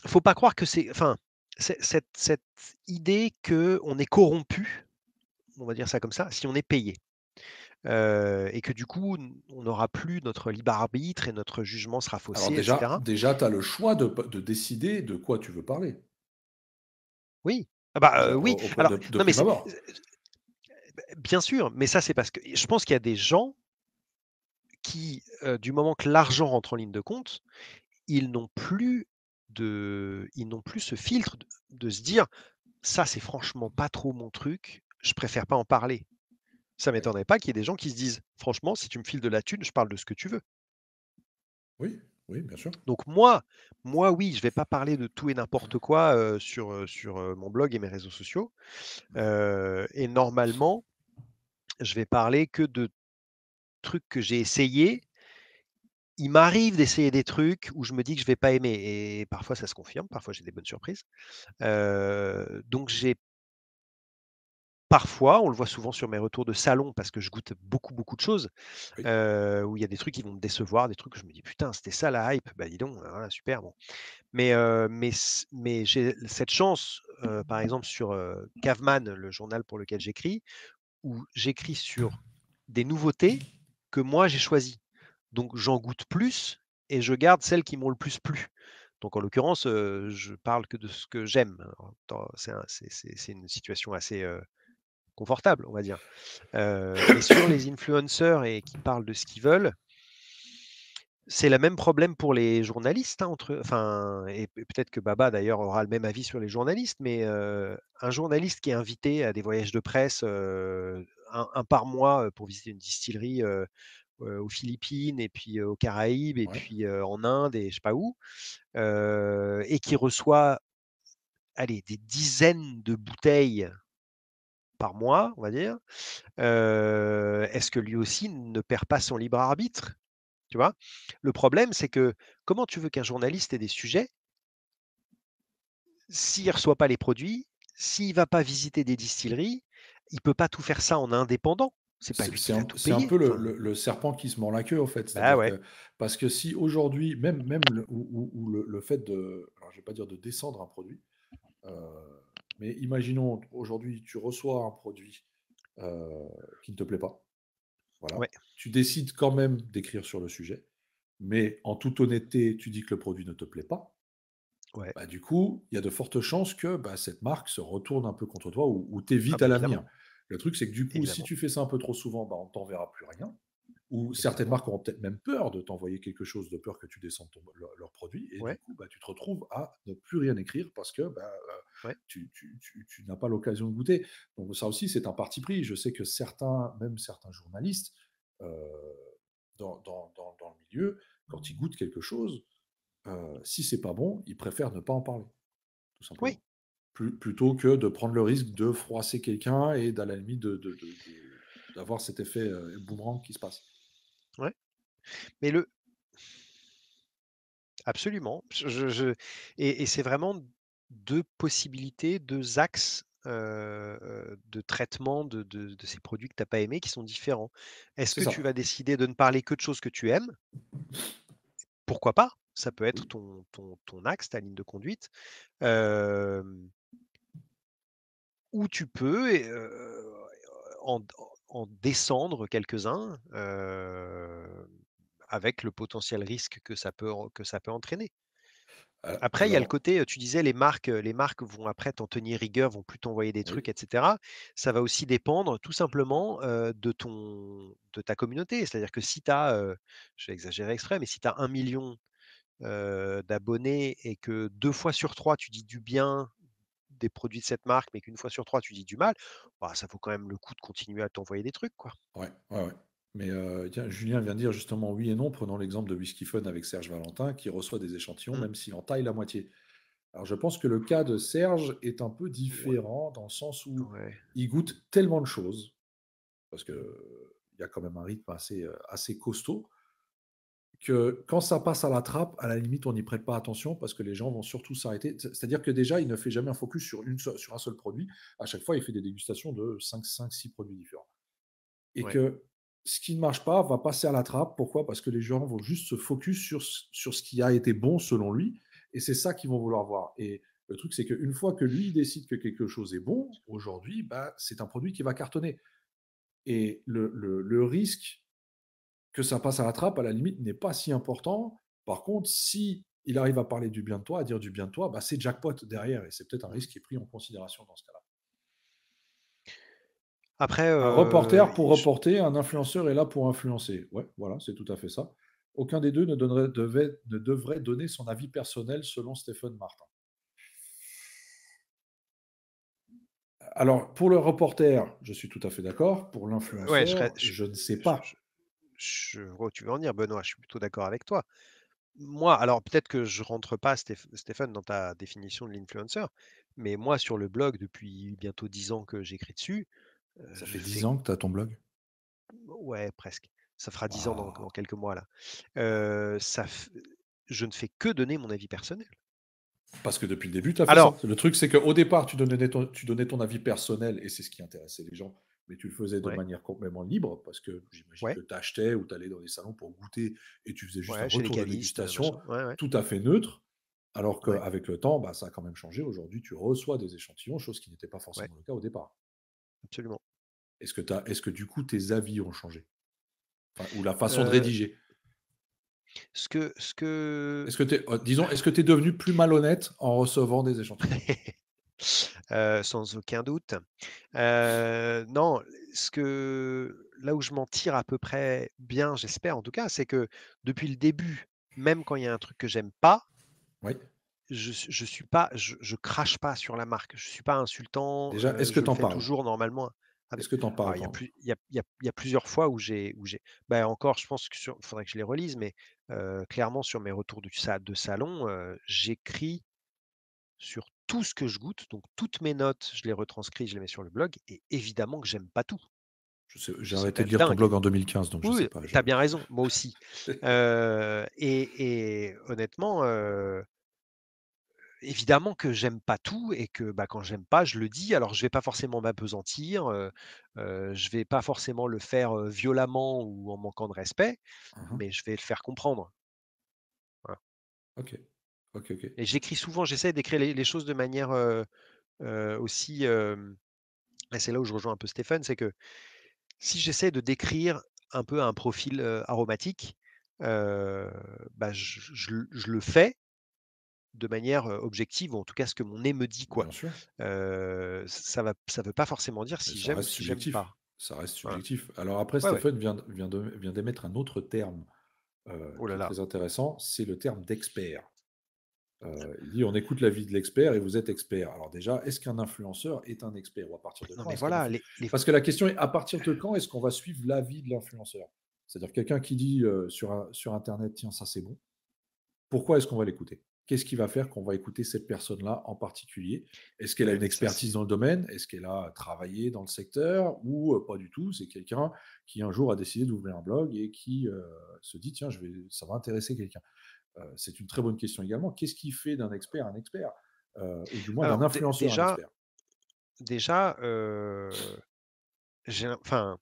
faut pas croire que c'est enfin, cette idée qu'on est corrompu, on va dire ça comme ça, si on est payé. Et que du coup, on n'aura plus notre libre arbitre et notre jugement sera Alors faussé, et déjà cetera. déjà tu as le choix de décider de quoi tu veux parler, Oui. Ah bah, déjà oui. de Alors non, mais prime abord. bien sûr, mais ça, c'est parce que je pense qu'il y a des gens qui, du moment que l'argent rentre en ligne de compte, ils n'ont plus ce filtre de se dire: «Ça, c'est franchement pas trop mon truc, je préfère pas en parler». Ça Oui, m'étonnerait pas qu'il y ait des gens qui se disent: «Franchement, si tu me files de la thune, je parle de ce que tu veux». oui, oui, bien sûr. Donc moi oui, je vais pas parler de tout et n'importe quoi, sur mon blog et mes réseaux sociaux, et normalement, je vais parler que de trucs que j'ai essayés. Il m'arrive d'essayer des trucs où je me dis que je vais pas aimer, et parfois ça se confirme, parfois j'ai des bonnes surprises. Donc j'ai parfois, on le voit souvent sur mes retours de salon parce que je goûte beaucoup, beaucoup de choses, Oui, où il y a des trucs qui vont me décevoir, des trucs où je me dis: «Putain, c'était ça la hype, bah dis donc, voilà super bon». Mais j'ai cette chance, par exemple sur, Caveman, le journal pour lequel j'écris, où j'écris sur des nouveautés que moi j'ai choisies. Donc j'en goûte plus et je garde celles qui m'ont le plus plu. Donc en l'occurrence, je parle que de ce que j'aime. C'est une situation assez, confortable, on va dire. Mais sur les influenceurs et qui parlent de ce qu'ils veulent, c'est le même problème pour les journalistes, hein, enfin, et peut-être que Baba d'ailleurs aura le même avis sur les journalistes, mais un journaliste qui est invité à des voyages de presse, 1 par mois, pour visiter une distillerie, aux Philippines et puis, aux Caraïbes et ouais. puis, en Inde et je sais pas où, et qui reçoit, allez, des dizaines de bouteilles par mois, on va dire, est-ce que lui aussi ne perd pas son libre arbitre? Tu vois? Le problème, c'est que comment tu veux qu'un journaliste ait des sujets s'il ne reçoit pas les produits, s'il va pas visiter des distilleries, il peut pas tout faire ça en indépendant. C'est pas C'est lui c'est qui va un tout c'est un payer. peu Enfin, le serpent qui se mord la queue, en fait. bah C'est-à-dire ouais, que parce que si aujourd'hui, même le ou le fait de alors je vais pas dire de descendre un produit, heu, mais imaginons aujourd'hui, tu reçois un produit, heu, qui ne te plaît pas, voilà. ouais, Tu décides quand même d'écrire sur le sujet, mais en toute honnêteté, tu dis que le produit ne te plaît pas. ouais. Bah, du coup, il y a de fortes chances que, bah, cette marque se retourne un peu contre toi ou Ah t'évite bah à évidemment, l'avenir. Le truc, c'est que du coup, si évidemment, tu fais ça un peu trop souvent, bah, on t'enverra plus rien. Ou certaines évidemment. marques auront peut-être même peur de t'envoyer quelque chose, de peur que tu descendes leur produit. Et du Ouais, coup, bah, tu te retrouves à ne plus rien écrire parce que bah, ouais, tu n'as pas l'occasion de goûter. Donc ça aussi, c'est un parti pris. Je sais que certains, même certains journalistes, euh, dans le milieu, quand ils goûtent quelque chose, si c'est pas bon, ils préfèrent ne pas en parler, tout oui, simplement. Plutôt que de prendre le risque de froisser quelqu'un et à la limite d'avoir cet effet boomerang qui se passe. ouais. Mais le Absolument. Et c'est vraiment 2 possibilités, 2 axes, de traitement de ces produits que tu as pas aimés qui sont différents. Est-ce C'est que tu ça. vas décider de ne parler que de choses que tu aimes? Pourquoi pas? Ça peut être Oui. ton axe, ta ligne de conduite. Hem, ou tu peux en en descendre quelques-uns, avec le potentiel risque que ça peut entraîner. Après, il y a le Alors, côté, tu disais les marques vont après t'en tenir rigueur, vont plus t'envoyer des oui, trucs et cetera. Ça va aussi dépendre tout simplement, de ta communauté. C'est-à-dire que si tu as, je vais exagérer exprès, mais si tu as 1 000 000 d'abonnés et que 2 fois sur 3 tu dis du bien des produits de cette marque, mais qu'une fois sur 3 tu dis du mal, bah, ça vaut quand même le coup de continuer à t'envoyer des trucs, quoi. ouais, ouais, ouais. Mais tiens, Julien vient de dire justement oui et non. Prenons l'exemple de Whisky Fun avec Serge Valentin qui reçoit des échantillons, Mmh. même s'il en taille la moitié. Alors, je pense que le cas de Serge est un peu Ouais, différent dans le sens où ouais. il goûte tellement de choses, parce qu'il y a quand même un rythme assez costaud, que quand ça passe à la trappe, à la limite, on n'y prête pas attention parce que les gens vont surtout s'arrêter. C'est-à-dire que déjà, il ne fait jamais un focus sur un seul produit. À chaque fois, il fait des dégustations de 6 produits différents. Et Ouais. que ce qui ne marche pas va passer à la trappe. Pourquoi? Parce que les gens vont juste se focus sur ce qui a été bon selon lui, et c'est ça qu'ils vont vouloir voir. Et le truc, c'est qu'une fois que lui il décide que quelque chose est bon, aujourd'hui, bah, c'est un produit qui va cartonner. Et le risque que ça passe à la trappe, à la limite, n'est pas si important. Par contre, si il arrive à parler du bien de toi, à dire du bien de toi, bah, c'est jackpot derrière, et c'est peut-être un Mmh. risque qui est pris en considération dans ce cas-là. Après, Un reporter pour je reporter, un influenceur est là pour influencer. Ouais, voilà, c'est tout à fait ça. Aucun des 2 ne devrait donner son avis personnel selon Stéphane Martin. Alors, pour le reporter, je suis tout à fait d'accord. Pour ouais, l'influenceur, je ne sais pas. je vois où tu veux en venir, Benoît, je suis plutôt d'accord avec toi. Moi, alors peut-être que je rentre pas, Stéphane, dans ta définition de l'influenceur, mais moi, sur le blog, depuis bientôt 10 ans que j'écris dessus, Ça je fait 10 fais ans que tu as ton blog? ouais, presque. Ça fera 10 ans dans Waouh! quelques mois là. Waouh! Ça f Je ne fais que donner mon avis personnel. Parce que depuis le début, tu as fait Alors ça. Le truc, c'est qu'au départ, tu donnais ton avis personnel et c'est ce qui intéressait les gens, mais tu le faisais de ouais, manière complètement libre parce que j'imagine ouais, que tu achetais ou tu allais dans des salons pour goûter et tu faisais juste un ouais, chez les retour de cavistes, dégustation machin. Ouais, ouais, tout à fait neutre. Alors ouais, qu'avec le temps, bah, ça a quand même changé. Aujourd'hui, tu reçois des échantillons, chose qui n'était pas ouais, forcément le cas au départ. absolument. Est-ce que du coup, tes avis ont changé? Enfin, ou la façon de Heu, rédiger? ce que Est-ce que tu es, disons, est-ce que tu es devenu plus malhonnête en recevant des échantillons? Sans aucun doute. Non, là où je m'en tire à peu près bien, j'espère en tout cas, c'est que depuis le début, même quand il y a un truc que j'aime pas, Oui. je suis pas je crache pas sur la marque. Je suis pas insultant, Déjà, est-ce que je tu le en fais parles? toujours normalement Est-ce avec que tu en alors parles il y a quand? plus il y a plusieurs fois où j'ai bah, encore je pense que faudrait que je les relise, mais clairement sur mes retours de salon, j'écris sur tout ce que je goûte, donc toutes mes notes, je les retranscris, je les mets sur le blog et évidemment que j'aime pas tout. Je sais, j'ai C'est arrêté quand de même lire ton dingue. blog en 2015, donc je Oui, sais oui, pas, tu as bien raison, moi aussi. Et honnêtement, évidemment que j'aime pas tout et que, bah, quand j'aime pas, je le dis. Alors je vais pas forcément m'appesantir, je vais pas forcément le faire, violemment ou en manquant de respect, Mmh mh. mais je vais le faire comprendre. Voilà. OK. OK, OK. Et j'écris souvent, j'essaie d'écrire les choses de manière, aussi, et c'est là où je rejoins un peu Stéphane, c'est que si j'essaie de décrire un peu un profil, aromatique, heu, bah, je le fais de manière, objective ou en tout cas ce que mon nez me dit, quoi. Bien sûr, Ça veut pas forcément dire mais si ça j'aime ou reste si j'aime subjectif. pas. Ça reste Voilà. subjectif. Alors après, Ouais, ouais. Stéphane vient d'émettre un autre terme, Oh là qui est là. très intéressant, c'est le terme d'expert. Il dit: «On écoute l'avis de l'expert et vous êtes expert». Alors déjà, est-ce qu'un influenceur est un expert? Ou à partir de Non quand mais est-ce qu'un voilà, influ parce que la question est: à partir de quand est-ce qu'on va suivre l'avis de l'influenceur? C'est-à-dire quelqu'un qui dit, sur internet: «Tiens, ça c'est bon». Pourquoi est-ce qu'on va l'écouter? Qu'est-ce qui va faire qu'on va écouter cette personne-là en particulier? Est-ce qu'elle a ouais, une mais ça c'est expertise dans le domaine? Est-ce qu'elle a travaillé dans le secteur? Ou, pas du tout? C'est quelqu'un qui un jour a décidé d'ouvrir un blog et qui, se dit: «Tiens, ça va intéresser quelqu'un». C'est une très bonne question également. Qu'est-ce qui fait d'un expert un expert ou du moins d'un Alors influenceur un expert? déjà, enfin,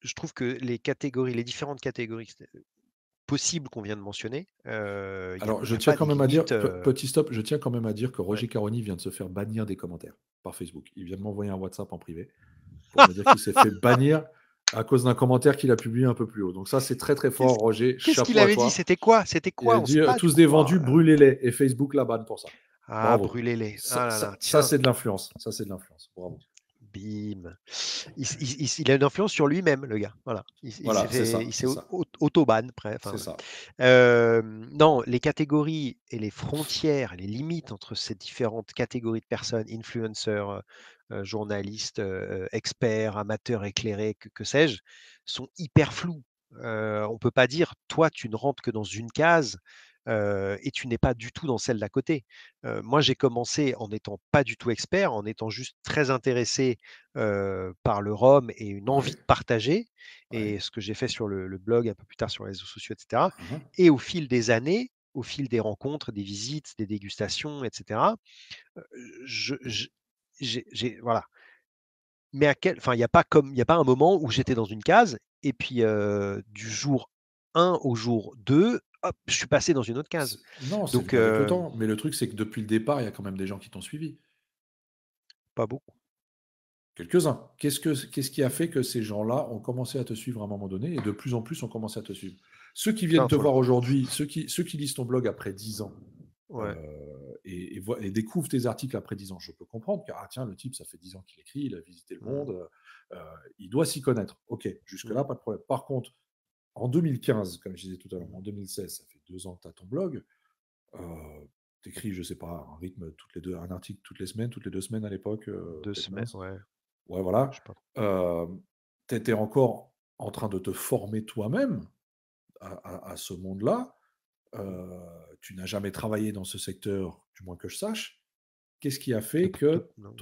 je trouve que les différentes catégories possibles qu'on vient de mentionner, Alors, il je y a tiens pas quand des même à dire, limites, petit stop, je tiens quand même à dire que ouais. Roger Caroni vient de se faire bannir des commentaires par Facebook. Il vient de m'envoyer un WhatsApp en privé pour me dire qu'il s'est fait bannir à cause d'un commentaire qu'il a publié un peu plus haut. Donc ça, c'est très très Qu'est-ce fort, Roger. qu'est-ce qu'il Chapeau à avait dit? toi. C'était quoi? C'était Il quoi? a On dit sait pas du tous coup. des Oh vendus, là là. brûlez-les. Et Facebook la banne pour ça. Ah, Bravo. brûlez-les. Ça, Ah là ça, là, ça, tiens, c'est de l'influence. Ça, c'est de l'influence. Bravo. bim. Il a une influence sur lui-même, le gars. Voilà. Voilà, c'est ça, Il s'est c'est ça, auto-ban, enfin c'est bref. ça. Non, les catégories et les frontières, les limites entre ces différentes catégories de personnes, influenceurs, journalistes, experts, amateurs éclairés, que sais-je, sont hyper floues. On peut pas dire, toi, tu ne rentres que dans une case et tu n'es pas du tout dans celle d'à côté. Moi, j'ai commencé en n'étant pas du tout expert, en étant juste très intéressé par le rhum et une envie Ouais, de partager, ouais. et ce que j'ai fait sur le blog, un peu plus tard sur les réseaux sociaux, etc. Mhm. Et au fil des années, au fil des rencontres, des visites, des dégustations, etc., je voilà. Mais enfin, il y a pas un moment où j'étais dans une case et puis, du jour 1 au jour 2, hop, je suis passé dans une autre case. Non, c'est Donc, venu avec le temps. Mais le truc, c'est que depuis le départ, il y a quand même des gens qui t'ont suivi. pas beaucoup. Quelques-uns. Qu'est-ce qui a fait que ces gens-là ont commencé à te suivre à un moment donné et de plus en plus ont commencé à te suivre? Ceux qui viennent Non, te faut le voir aujourd'hui, ceux qui lisent ton blog après 10 ans ouais. et découvrent tes articles après 10 ans, je peux comprendre que, ah tiens, le type, ça fait 10 ans qu'il écrit, il a visité le Mmh. monde, il doit s'y connaître. Ok, Mmh. jusque-là, pas de problème. Par contre, en 2015, comme je disais tout à l'heure, en 2016, ça fait 2 ans que tu as ton blog, tu écris, je sais pas, un rythme un article toutes les semaines, toutes les 2 semaines à l'époque, 2 peut-être semaines, mince. ouais, Ouais, je voilà. sais pas trop. Tu étais encore en train de te former toi-même à ce monde-là. Mmh. Tu n'as jamais travaillé dans ce secteur, du moins que je sache. Qu'est-ce qui a De fait de que non.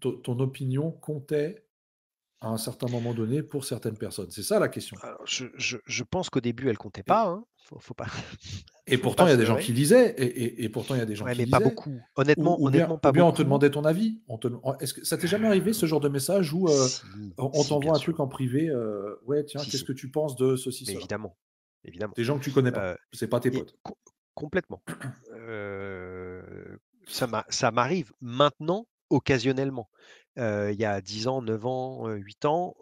ton opinion comptait à un certain moment donné pour certaines personnes? C'est ça la question. Alors je pense qu'au début, elle comptait pas, Et, hein. Faut pas et faut pourtant, pas il y a se des gens leurrer. qui lisaient, et pourtant, il y a des gens Ouais, qui mais pas lisaient. beaucoup. Ou, ou bien, Honnêtement, ou pas bien on te beaucoup. demandait ton avis. Est-ce que ça t'est jamais arrivé ce genre de message où on Si, bien t'envoie un truc sûr. en privé, ouais, tiens, Si, qu'est-ce si, que tu penses de ceci, mais cela? évidemment, évidemment. Des gens que tu connais pas, Heu c'est pas tes et potes. complètement. Ça m'arrive maintenant occasionnellement. Il y a 10 ans, 9 ans, 8 ans,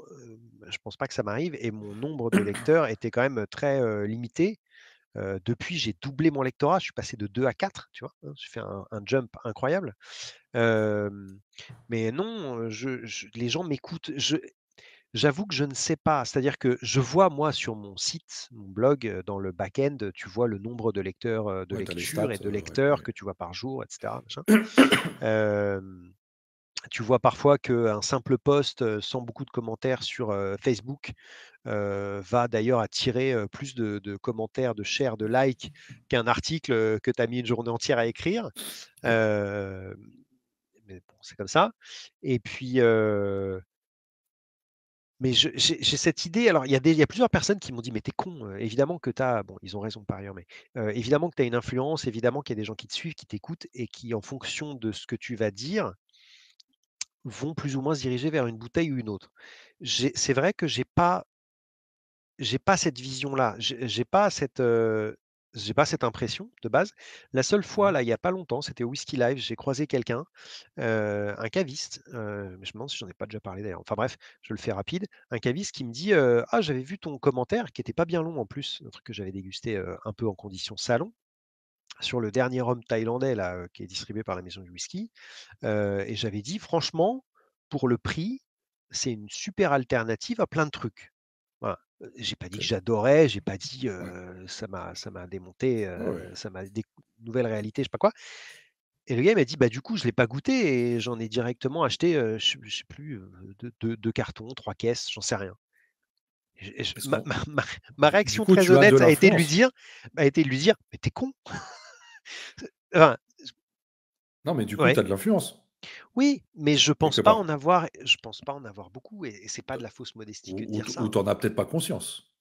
je pense pas que ça m'arrive, et mon nombre de lecteurs était quand même très, limité. Depuis, j'ai doublé mon lectorat, je suis passé de 2 à 4, tu vois? Hein, j'ai fait un jump incroyable. Hem, mais non, les gens m'écoutent. J'avoue que je ne sais pas. C'est-à-dire que je vois, moi, sur mon site, mon blog, dans le back-end, tu vois le nombre de lecteurs, de Ouais, tu as les lectures stats, et de ouais, lecteurs ouais. que tu vois par jour, et cetera, machin. Hem, Tu vois parfois qu'un simple post, sans beaucoup de commentaires sur, Facebook, va d'ailleurs attirer, plus de commentaires, de shares, de likes qu'un article, que tu as mis une journée entière à écrire. Ouais. Hem, mais bon, c'est comme ça. Et puis, mais j'ai cette idée. Alors il y a plusieurs personnes qui m'ont dit: «Mais t'es con, évidemment que t'as bon, ils ont raison par ailleurs, mais évidemment que tu as une influence, évidemment qu'il y a des gens qui te suivent, qui t'écoutent et qui, en fonction de ce que tu vas dire, vont plus ou moins se diriger vers une bouteille ou une autre». C'est vrai que j'ai pas cette vision-là, j'ai pas cette impression de base. La seule fois, Mmh. là, il y a pas longtemps, c'était au Whisky Live, j'ai croisé quelqu'un, un caviste, mais je me demande si j'en ai pas déjà parlé d'ailleurs. Enfin bref, je le fais rapide. Un caviste qui me dit, «Ah, j'avais vu ton commentaire», qui était pas bien long en plus, un truc que j'avais dégusté, un peu en condition salon, sur le dernier rhum thaïlandais là, qui est distribué par la maison du whisky, et j'avais dit: «Franchement, pour le prix, c'est une super alternative à plein de trucs». Voilà. J'ai pas dit que OK. j'adorais, j'ai pas dit, Ouais. ça m'a démonté, Ouais, ouais. ça m'a nouvelle réalité, je sais pas quoi. Et le gars il m'a dit: «Bah, du coup, je l'ai pas goûté et j'en ai directement acheté, je sais plus, 2 cartons, 3 caisses, j'en sais rien». Et Parce qu'on ma du réaction coup, très tu as de honnête l'influence. a été de lui dire: «Mais tu es con!» Enfin, Non, mais du coup, tu ouais, as de l'influence, oui, mais quelque part. je pense pas en avoir beaucoup, et c'est pas de la fausse modestie que de dire Ou ça, tu hein. en as peut-être pas conscience.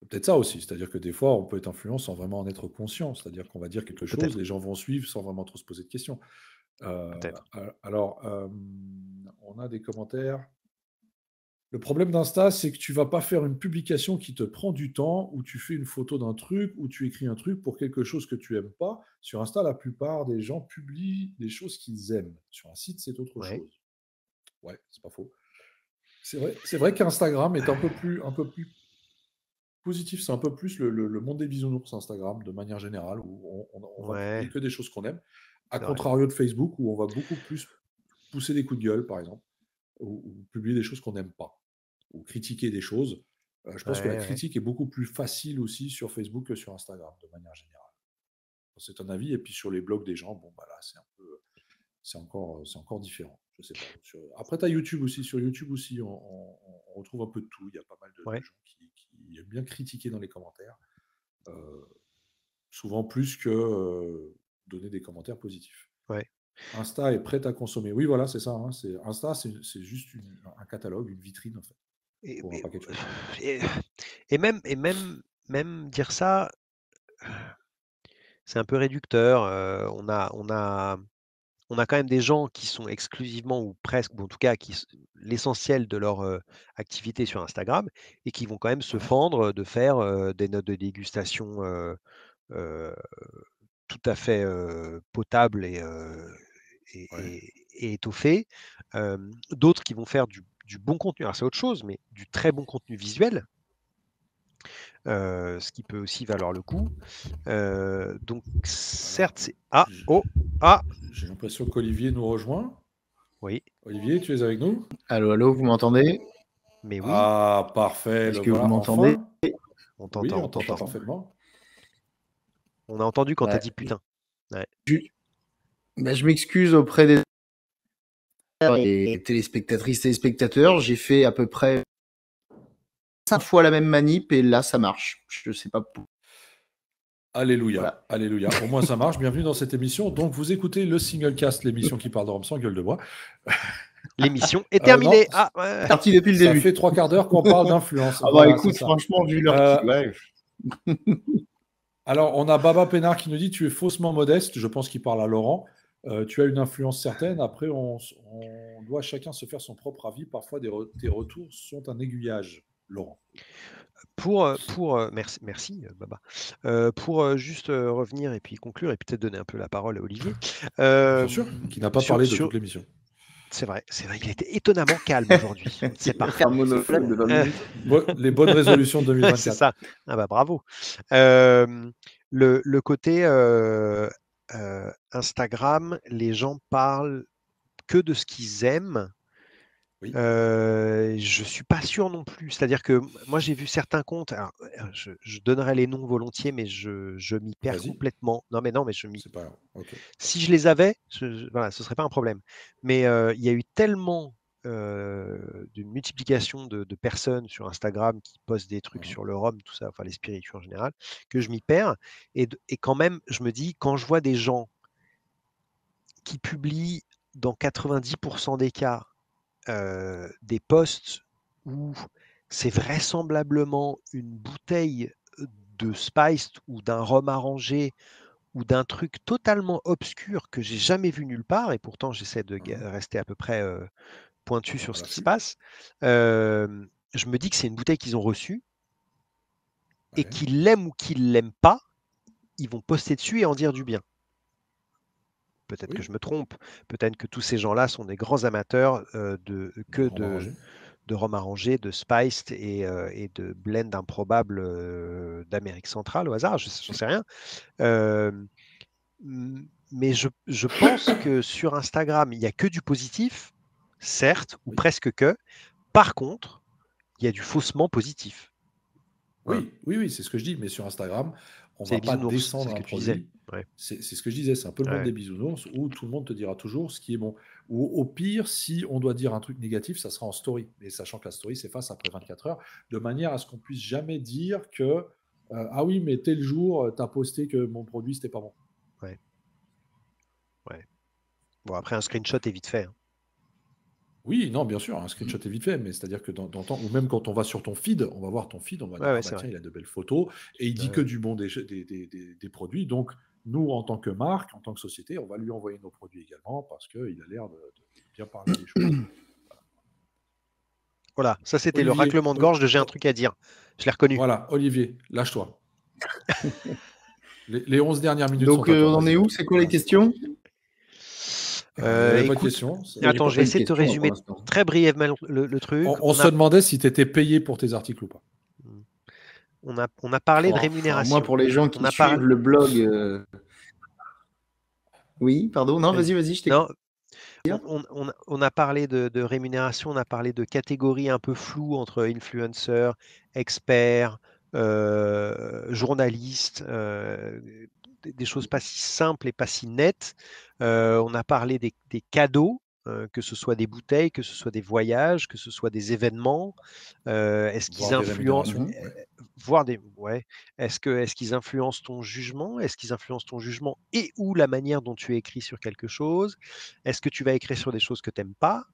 Peut-être ça aussi, c'est-à-dire que des fois, on peut être influent sans vraiment en être conscient, c'est-à-dire qu'on va dire quelque chose, Peut-être, les gens vont suivre sans vraiment trop se poser de questions. peut-être. Alors, on a des commentaires. Le problème d'Insta, c'est que tu vas pas faire une publication qui te prend du temps, où tu fais une photo d'un truc, où tu écris un truc pour quelque chose que tu aimes pas. Sur Insta, la plupart des gens publient des choses qu'ils aiment. Sur un site, c'est autre Ouais. chose. Ouais, c'est pas faux. C'est vrai qu'Instagram est un peu plus positif. C'est un peu plus le monde des bisounours, Instagram, de manière générale, où on va publier Ouais, que des choses qu'on aime. À c'est vrai. contrario de Facebook, où on va beaucoup plus pousser des coups de gueule, par exemple, ou publier des choses qu'on n'aime pas, ou critiquer des choses. Je pense que la Ouais, ouais. critique est beaucoup plus facile aussi sur Facebook que sur Instagram, de manière générale. C'est un avis. Et puis sur les blogs des gens, bon, bah là, c'est encore différent. Je sais pas. Après, tu as YouTube aussi. Sur YouTube aussi, on retrouve un peu de tout. Il y a pas mal de Ouais, gens qui aiment bien critiquer dans les commentaires, euh, souvent plus que donner des commentaires positifs. ouais. Insta est prête à consommer. Oui, voilà, c'est ça. Hein, Insta, c'est juste un catalogue, une vitrine, en fait, Et, pour un et- paquet de choses. et- et même dire ça, c'est un peu réducteur. On a quand même des gens qui sont exclusivement ou presque, ou en tout cas l'essentiel de leur activité sur Instagram et qui vont quand même se Ouais, fendre de faire des notes de dégustation euh, tout à fait potables et, ouais, et étoffées. D'autres qui vont faire du bon contenu, alors c'est autre chose, mais du très bon contenu visuel, ce qui peut aussi valoir le coup. Donc Alors, certes, c'est... j- Ah, j'ai l'impression qu'Olivier nous rejoint. oui, Olivier, tu es avec nous? Allô, allô, vous m'entendez? mais oui, Ah, parfait, le Est-ce que vous voilà, m'entendez? enfin. on Oui, t'entend, on on t'entend t'entend. parfaitement. On a entendu quand t'as Bah, dit putain. Ouais. je, je m'excuse auprès des téléspectatrices, téléspectateurs. J'ai fait à peu près 5 fois la même manip et là, ça marche. Je sais pas. Alléluia, Voilà. alléluia. Au moins ça marche. Bienvenue dans cette émission. Donc vous écoutez le Single Cast, l'émission qui parle de Rome sans gueule de bois. L'émission est Non, terminée. Ah, ouais. Parti depuis le ça fait début. 3 quarts d'heure qu'on parle d'influence. Ah bah Voilà, c'est écoute, ça. franchement, vu l'heure Euh, qui... Ouais. alors, on a Baba Pénard qui nous dit: tu es faussement modeste. Je pense qu'il parle à Laurent. Tu as une influence certaine. Après, on doit chacun se faire son propre avis. Parfois, tes retours sont un aiguillage, Laurent. Merci Baba. Pour juste revenir et puis conclure et peut-être donner un peu la parole à Olivier. Bien sûr, qui n'a pas parlé de toute l'émission. C'est vrai, il était étonnamment calme aujourd'hui. Je ne sais Il va pas. faire un C'est fou, monologue de 20 hein. minutes. Les bonnes résolutions de C'est 2024. ça. Ah bah bravo. Le côté Instagram, les gens parlent que de ce qu'ils aiment. Oui, Je suis pas sûr non plus. C'est-à-dire que moi, j'ai vu certains comptes. Alors, je donnerai les noms volontiers, mais je m'y perds vas-y. complètement. Non, mais je m'y. C'est pas grave. Ok. Si je les avais, voilà, ce serait pas un problème. Mais il y a eu tellement d'une multiplication de personnes sur Instagram qui postent des trucs Mhm. sur le rhum, tout ça, enfin les spiritueux en général, que je m'y perds. Et quand même, je me dis, quand je vois des gens qui publient dans 90% des cas des posts où c'est vraisemblablement une bouteille de Spiced ou d'un rhum arrangé ou d'un truc totalement obscur que j'ai jamais vu nulle part, et pourtant j'essaie de Mhm. rester à peu près pointu sur À ce qui se l'affût. passe. Je me dis que c'est une bouteille qu'ils ont reçue et Ouais. qu'ils l'aiment ou qu'ils l'aiment pas, ils vont poster dessus et en dire du bien. Peut-être que Oui. je me trompe, peut-être que tous ces gens-là sont des grands amateurs De rhum arrangé. de rhum arrangé, de spiced et de blend improbable d'Amérique centrale au hasard, j'en sais rien. Euh, mais je pense que sur Instagram, il n'y a que du positif, certes, ou Oui. presque que. Par contre, il y a du faussement positif. Voilà. Oui, oui, oui, c'est ce que je dis. Mais sur Instagram, on C'est va les pas bisounours, c'est descendre ce un que tu disais. produit. Ouais. C'est ce que je disais. C'est un peu le monde Ouais. des bisounours où tout le monde te dira toujours ce qui est bon. Ou au pire, si on doit dire un truc négatif, ça sera en story. Et sachant que la story s'efface après 24 heures, de manière à ce qu'on puisse jamais dire que ah oui, mais tel jour, tu as posté que mon produit, c'était pas bon. Ouais. Ouais. Bon, après, un screenshot est vite fait, hein. Oui, non, bien sûr, un screenshot est vite fait, mais c'est-à-dire que ou même quand on va sur ton feed, on va voir ton feed, on va dire, Ouais, ah ouais, bah c'est tiens, vrai. il a de belles photos, et il dit que Ouais. du bon des produits. Donc, nous, en tant que marque, en tant que société, on va lui envoyer nos produits également parce qu'il a l'air de bien parler des choses. Voilà, ça c'était le Olivier, raclement de gorge de j'ai un truc à dire. Je l'ai reconnu. voilà, Olivier, lâche-toi. Les 11 dernières minutes Donc, sont à toi, on en est vas-y. où? C'est quoi les questions? Il n'y avait pas de Écoute, questions. J'ai attends, pas je vais fait de essayer de te questions pour résumer l'instant. très brièvement le truc. On se demandait si tu étais payé pour tes articles ou pas. On a parlé de Enfin, moi, rémunération. pour les gens On qui a suivent parlé. le blog, oui, pardon, non, Vas-y. vas-y, je t'écoute. Non, on a parlé de rémunération, on a parlé de catégories un peu floues entre influenceurs, experts, journalistes, des choses pas si simples et pas si nettes. On a parlé des cadeaux, que ce soit des bouteilles, que ce soit des voyages, que ce soit des événements. Est-ce qu'ils Voire des influencent, rémunérations. voire des, ouais. Est-ce qu'ils influencent ton jugement? Est-ce qu'ils influencent ton jugement et ou la manière dont tu écris sur quelque chose? Est-ce que tu vas écrire sur des choses que tu n'aimes pas,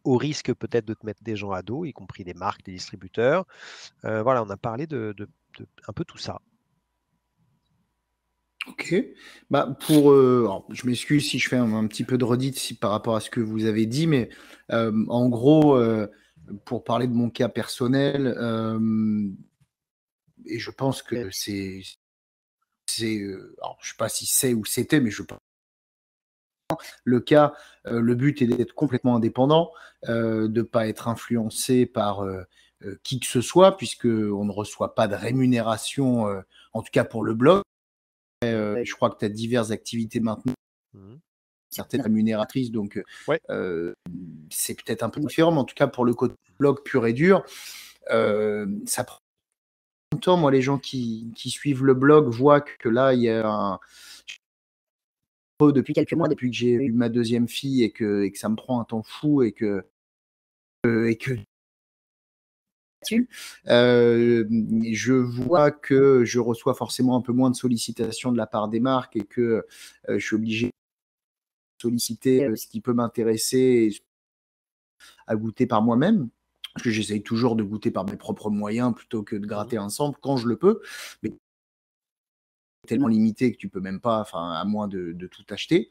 au risque peut-être de te mettre des gens à dos, y compris des marques, des distributeurs? Voilà, on a parlé de un peu tout ça. Ok. Bah, alors, je m'excuse si je fais un petit peu de redite par rapport à ce que vous avez dit, mais en gros, pour parler de mon cas personnel, et je pense que alors, je sais pas si c'est ou c'était, mais je pense le cas, le but est d'être complètement indépendant, de ne pas être influencé par qui que ce soit, puisque on ne reçoit pas de rémunération, en tout cas pour le blog. Je crois que tu as diverses activités maintenant, Mhm. certaines rémunératrices, donc Ouais. c'est peut-être un peu différent, mais en tout cas pour le côté blog pur et dur, ça prend temps. Moi, les gens qui suivent le blog voient que là, il y a depuis quelques mois, depuis que j'ai eu ma deuxième fille et que ça me prend un temps fou et que je vois que je reçois forcément un peu moins de sollicitations de la part des marques et que je suis obligé de solliciter ce qui peut m'intéresser à goûter par moi-même. Parce que j'essaye toujours de goûter par mes propres moyens plutôt que de gratter un sample quand je le peux. Mais tellement limité que tu peux même pas, enfin, à moins de tout acheter.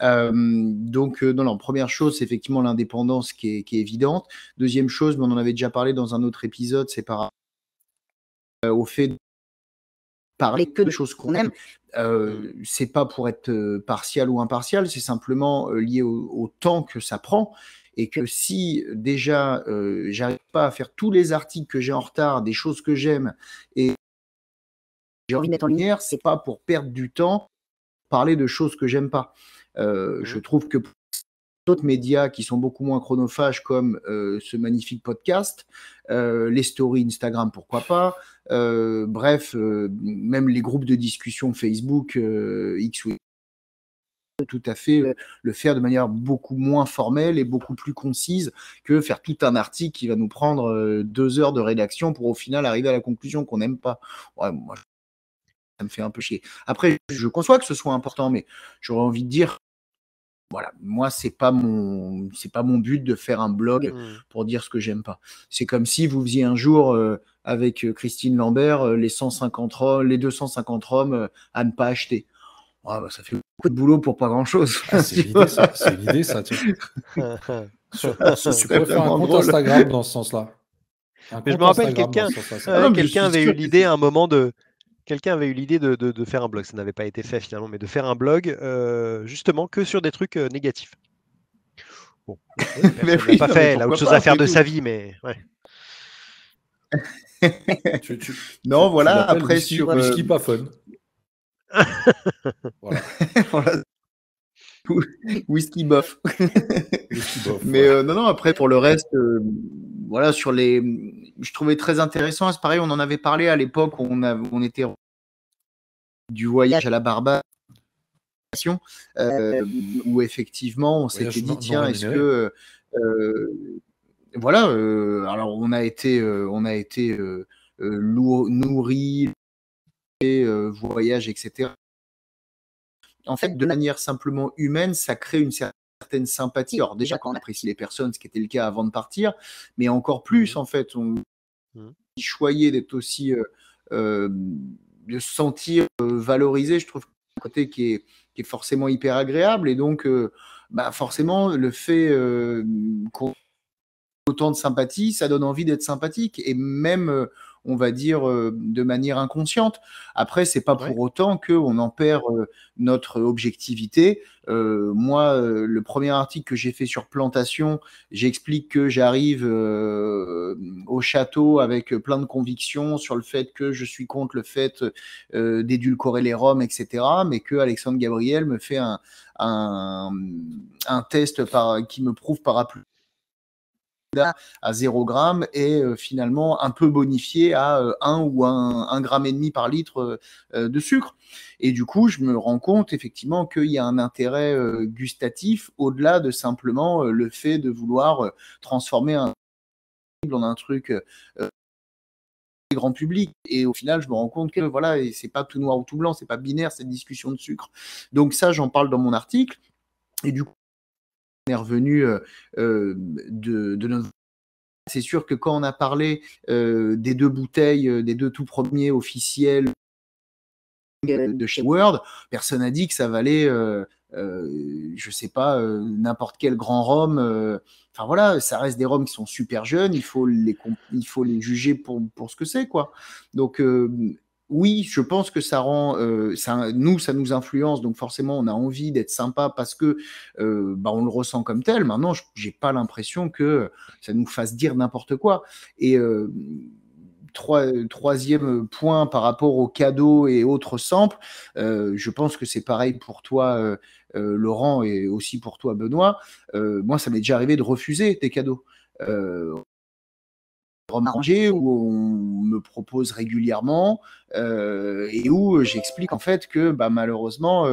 Donc, non, première chose, c'est effectivement l'indépendance qui est évidente. Deuxième chose, mais on en avait déjà parlé dans un autre épisode, c'est par rapport au fait de parler que de choses qu'on aime. C'est pas pour être partial ou impartial, c'est simplement lié au temps que ça prend. Et que si déjà j'arrive pas à faire tous les articles que j'ai en retard, des choses que j'aime et j'ai envie de mettre en lumière, c'est pas pour perdre du temps, parler de choses que j'aime pas. Je trouve que pour d'autres médias qui sont beaucoup moins chronophages comme ce magnifique podcast, les stories Instagram, pourquoi pas, bref, même les groupes de discussion Facebook, X ou Y, tout à fait le faire de manière beaucoup moins formelle et beaucoup plus concise que faire tout un article qui va nous prendre 2 heures de rédaction pour au final arriver à la conclusion qu'on n'aime pas. Ouais, moi, ça me fait un peu chier. Après, je conçois que ce soit important, mais j'aurais envie de dire, voilà, moi, c'est pas mon but de faire un blog pour dire ce que j'aime pas. C'est comme si vous faisiez un jour avec Christine Lambert les 250 roms à ne pas acheter. Ah, bah, ça fait beaucoup de boulot pour pas grand-chose. Ah, c'est une idée, ça. C'est une idée, ça. Tu pourrais faire un compte drôle. Instagram dans ce sens-là. Mais je me rappelle quelqu'un avait eu l'idée à un moment de. Quelqu'un avait eu l'idée de faire un blog. Ça n'avait pas été fait finalement, mais de faire un blog justement que sur des trucs négatifs. Bon, personne n'a pas fait. Elle a autre chose à faire de sa vie, mais ouais. Non, voilà. Après sur whisky pas fun. Voilà. Voilà. Whisky bof. Whisky bof. Mais voilà. non, après pour le reste, voilà, sur je trouvais très intéressant. C'est pareil, on en avait parlé à l'époque où on était du voyage à la Barbade, où effectivement on s'était dit tiens, est-ce que voilà, alors on a été nourri, voyage, etc. En fait, de manière simplement humaine, ça crée une certaine certaine sympathie. Alors déjà, quand on apprécie les personnes, ce qui était le cas avant de partir, mais encore plus, en fait, on choyait d'être aussi, de se sentir valorisé, je trouve, un côté qui est forcément hyper agréable. Et donc, forcément, le fait qu'on ait autant de sympathie, ça donne envie d'être sympathique. Et même, on va dire, de manière inconsciente. Après, c'est pas pour autant qu'on en perd notre objectivité. Moi, le premier article que j'ai fait sur plantation, j'explique que j'arrive au château avec plein de convictions sur le fait que je suis contre le fait d'édulcorer les rhums, etc. Mais que Alexandre Gabriel me fait un test qui me prouve par A plus à 0 g et finalement un peu bonifié à 1 ou 1,5 g par litre de sucre. Et du coup, je me rends compte effectivement qu'il y a un intérêt gustatif au-delà de simplement le fait de vouloir transformer en un truc grand public. Et au final, je me rends compte que voilà, et c'est pas tout noir ou tout blanc, c'est pas binaire cette discussion de sucre. Donc ça, j'en parle dans mon article. Et du coup, on est revenu de notre... C'est sûr que quand on a parlé des 2 bouteilles, des 2 tout premiers officiels de chez Word, personne n'a dit que ça valait, je sais pas, n'importe quel grand rhum. Enfin voilà, ça reste des rhums qui sont super jeunes. Il faut les juger pour ce que c'est, quoi. Donc oui, je pense que ça rend, ça nous influence, donc forcément on a envie d'être sympa parce que on le ressent comme tel. Maintenant, j'ai pas l'impression que ça nous fasse dire n'importe quoi. Et troisième point par rapport aux cadeaux et autres samples, je pense que c'est pareil pour toi, Laurent, et aussi pour toi, Benoît. Moi, ça m'est déjà arrivé de refuser des cadeaux. Arrangé où on me propose régulièrement et où j'explique en fait que malheureusement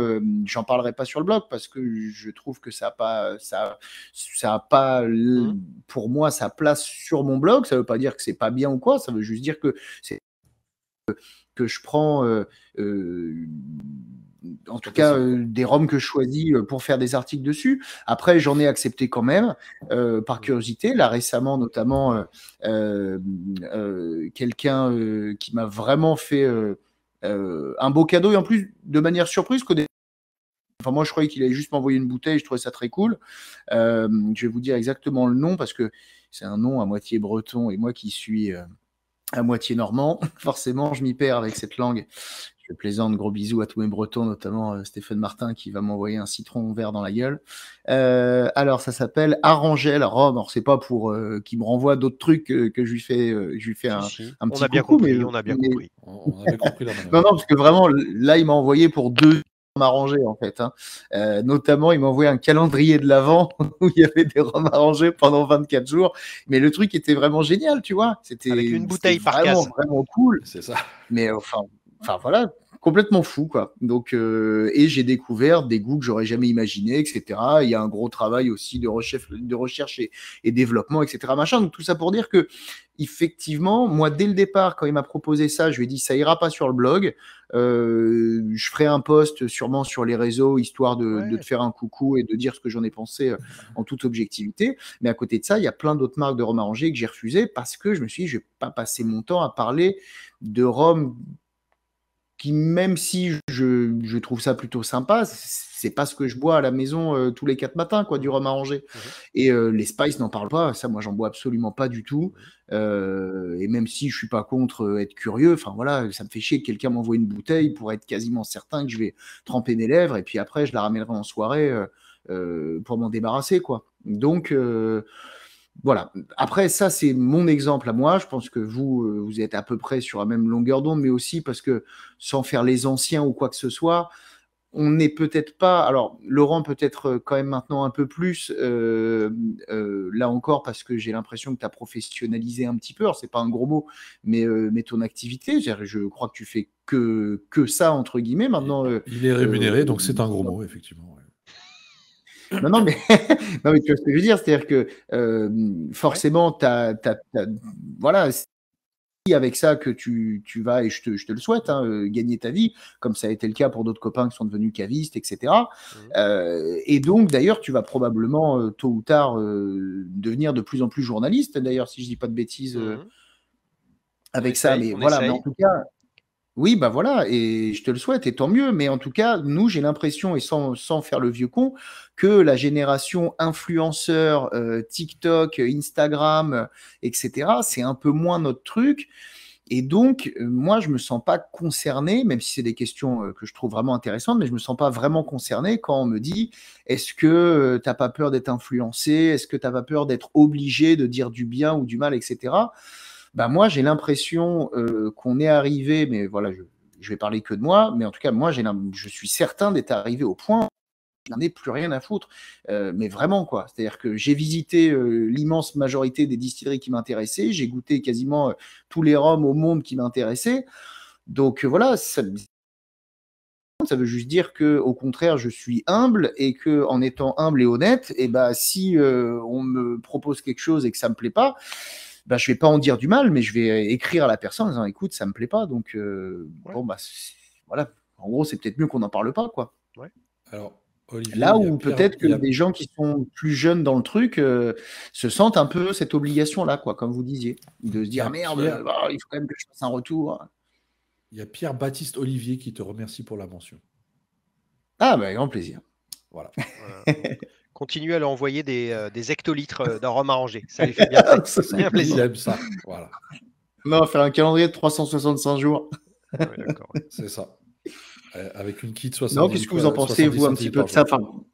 j'en parlerai pas sur le blog parce que je trouve que ça a pas pour moi sa place sur mon blog. Ça veut pas dire que c'est pas bien ou quoi, ça veut juste dire que c'est que je prends en tout cas des roms que je choisis pour faire des articles dessus. Après, j'en ai accepté quand même par curiosité. Là, récemment, notamment, quelqu'un qui m'a vraiment fait un beau cadeau, et en plus, de manière surprise, enfin, moi, je croyais qu'il allait juste m'envoyer une bouteille, je trouvais ça très cool. Je vais vous dire exactement le nom, parce que c'est un nom à moitié breton, et moi qui suis à moitié normand, forcément, je m'y perds avec cette langue. Je plaisante, gros bisous à tous mes Bretons, notamment Stéphane Martin qui va m'envoyer un citron vert dans la gueule. Alors, ça s'appelle Arangel Rhum. Alors, c'est pas pour qu'il me renvoie d'autres trucs que je lui fais, un petit on a bien coucou, compris, on a bien compris. On avait compris la manière. Non, parce que vraiment, là, il m'a envoyé pour 2 rhums arrangés, en fait. Notamment, il m'a envoyé un calendrier de l'Avent où il y avait des rhums arrangés pendant 24 jours. Mais le truc était vraiment génial, tu vois. C'était avec une bouteille par vraiment, case. vraiment cool. C'est ça. Mais enfin voilà, complètement fou, quoi. Donc, et j'ai découvert des goûts que j'aurais jamais imaginés, etc. Il y a un gros travail aussi de recherche et développement, etc. Machin. Donc tout ça pour dire que, effectivement, moi, dès le départ, quand il m'a proposé ça, je lui ai dit ça ira pas sur le blog. Je ferai un post sûrement sur les réseaux, histoire de te faire un coucou et de dire ce que j'en ai pensé en toute objectivité. Mais à côté de ça, il y a plein d'autres marques de rhum arrangé que j'ai refusé parce que je me suis dit, je vais pas passer mon temps à parler de rhum qui, même si je trouve ça plutôt sympa, c'est pas ce que je bois à la maison tous les 4 matins, quoi, du rhum arrangé. Et les spices n'en parlent pas, ça, moi, j'en bois absolument pas du tout. Et même si je suis pas contre être curieux, enfin voilà, ça me fait chier que quelqu'un m'envoie une bouteille pour être quasiment certain que je vais tremper mes lèvres, et puis après, je la ramènerai en soirée pour m'en débarrasser, quoi. Donc, voilà. Après, ça, c'est mon exemple à moi. Je pense que vous êtes à peu près sur la même longueur d'onde, mais aussi parce que, sans faire les anciens ou quoi que ce soit, on n'est peut-être pas... Alors, Laurent, peut-être quand même maintenant un peu plus, là encore, parce que j'ai l'impression que tu as professionnalisé un petit peu. Alors, c'est pas un gros mot, mais ton activité, je crois que tu fais que ça, entre guillemets, maintenant. Il est rémunéré, donc c'est un gros mot, effectivement. Ouais. Non, mais non, mais tu vois ce que je veux dire, c'est-à-dire que forcément, voilà, avec ça que tu vas, et je te le souhaite, hein, gagner ta vie, comme ça a été le cas pour d'autres copains qui sont devenus cavistes, etc. Et donc, d'ailleurs, tu vas probablement, tôt ou tard, devenir de plus en plus journaliste, d'ailleurs, si je dis pas de bêtises avec ça. Mais On voilà, mais en essaye. tout cas, oui, bah voilà, et je te le souhaite, et tant mieux. Mais en tout cas, nous, j'ai l'impression, et sans faire le vieux con, que la génération influenceur, TikTok, Instagram, etc., c'est un peu moins notre truc. Et donc, moi, je me sens pas concerné, même si c'est des questions que je trouve vraiment intéressantes, mais je me sens pas vraiment concerné quand on me dit, est-ce que t'as pas peur d'être influencé? Est-ce que t'as pas peur d'être obligé de dire du bien ou du mal, etc. Ben moi, j'ai l'impression qu'on est arrivé, mais voilà, je vais parler que de moi, mais en tout cas, moi, je suis certain d'être arrivé au point où je n'en ai plus rien à foutre. Mais vraiment, quoi. C'est-à-dire que j'ai visité l'immense majorité des distilleries qui m'intéressaient, j'ai goûté quasiment tous les rhums au monde qui m'intéressaient. Donc voilà, ça veut juste dire que, au contraire, je suis humble, et que, en étant humble et honnête, et ben si on me propose quelque chose et que ça me plaît pas, ben, je vais pas en dire du mal, mais je vais écrire à la personne en disant, écoute, ça me plaît pas, donc bon bah voilà. En gros, c'est peut-être mieux qu'on n'en parle pas, quoi. Alors, Olivier, Là il y a où Pierre, peut-être que des gens qui sont plus jeunes dans le truc se sentent un peu cette obligation-là, quoi, comme vous disiez, de se il y dire, a merde, Pierre, il faut quand même que je fasse un retour. il y a Pierre-Baptiste Olivier qui te remercie pour la mention. Ah, bah, grand plaisir. Voilà. Voilà. Continue à leur envoyer des hectolitres d'arômes arrangés. Ça lui fait bien, bien Il plaisir. aime ça. Voilà. Non, on va faire un calendrier de 365 jours. Ouais, d'accord. C'est ça. Avec une kit Non, 70 qu'est-ce que vous en pensez, 70 vous, un petit centilitres peu par de ça? jour. Enfin,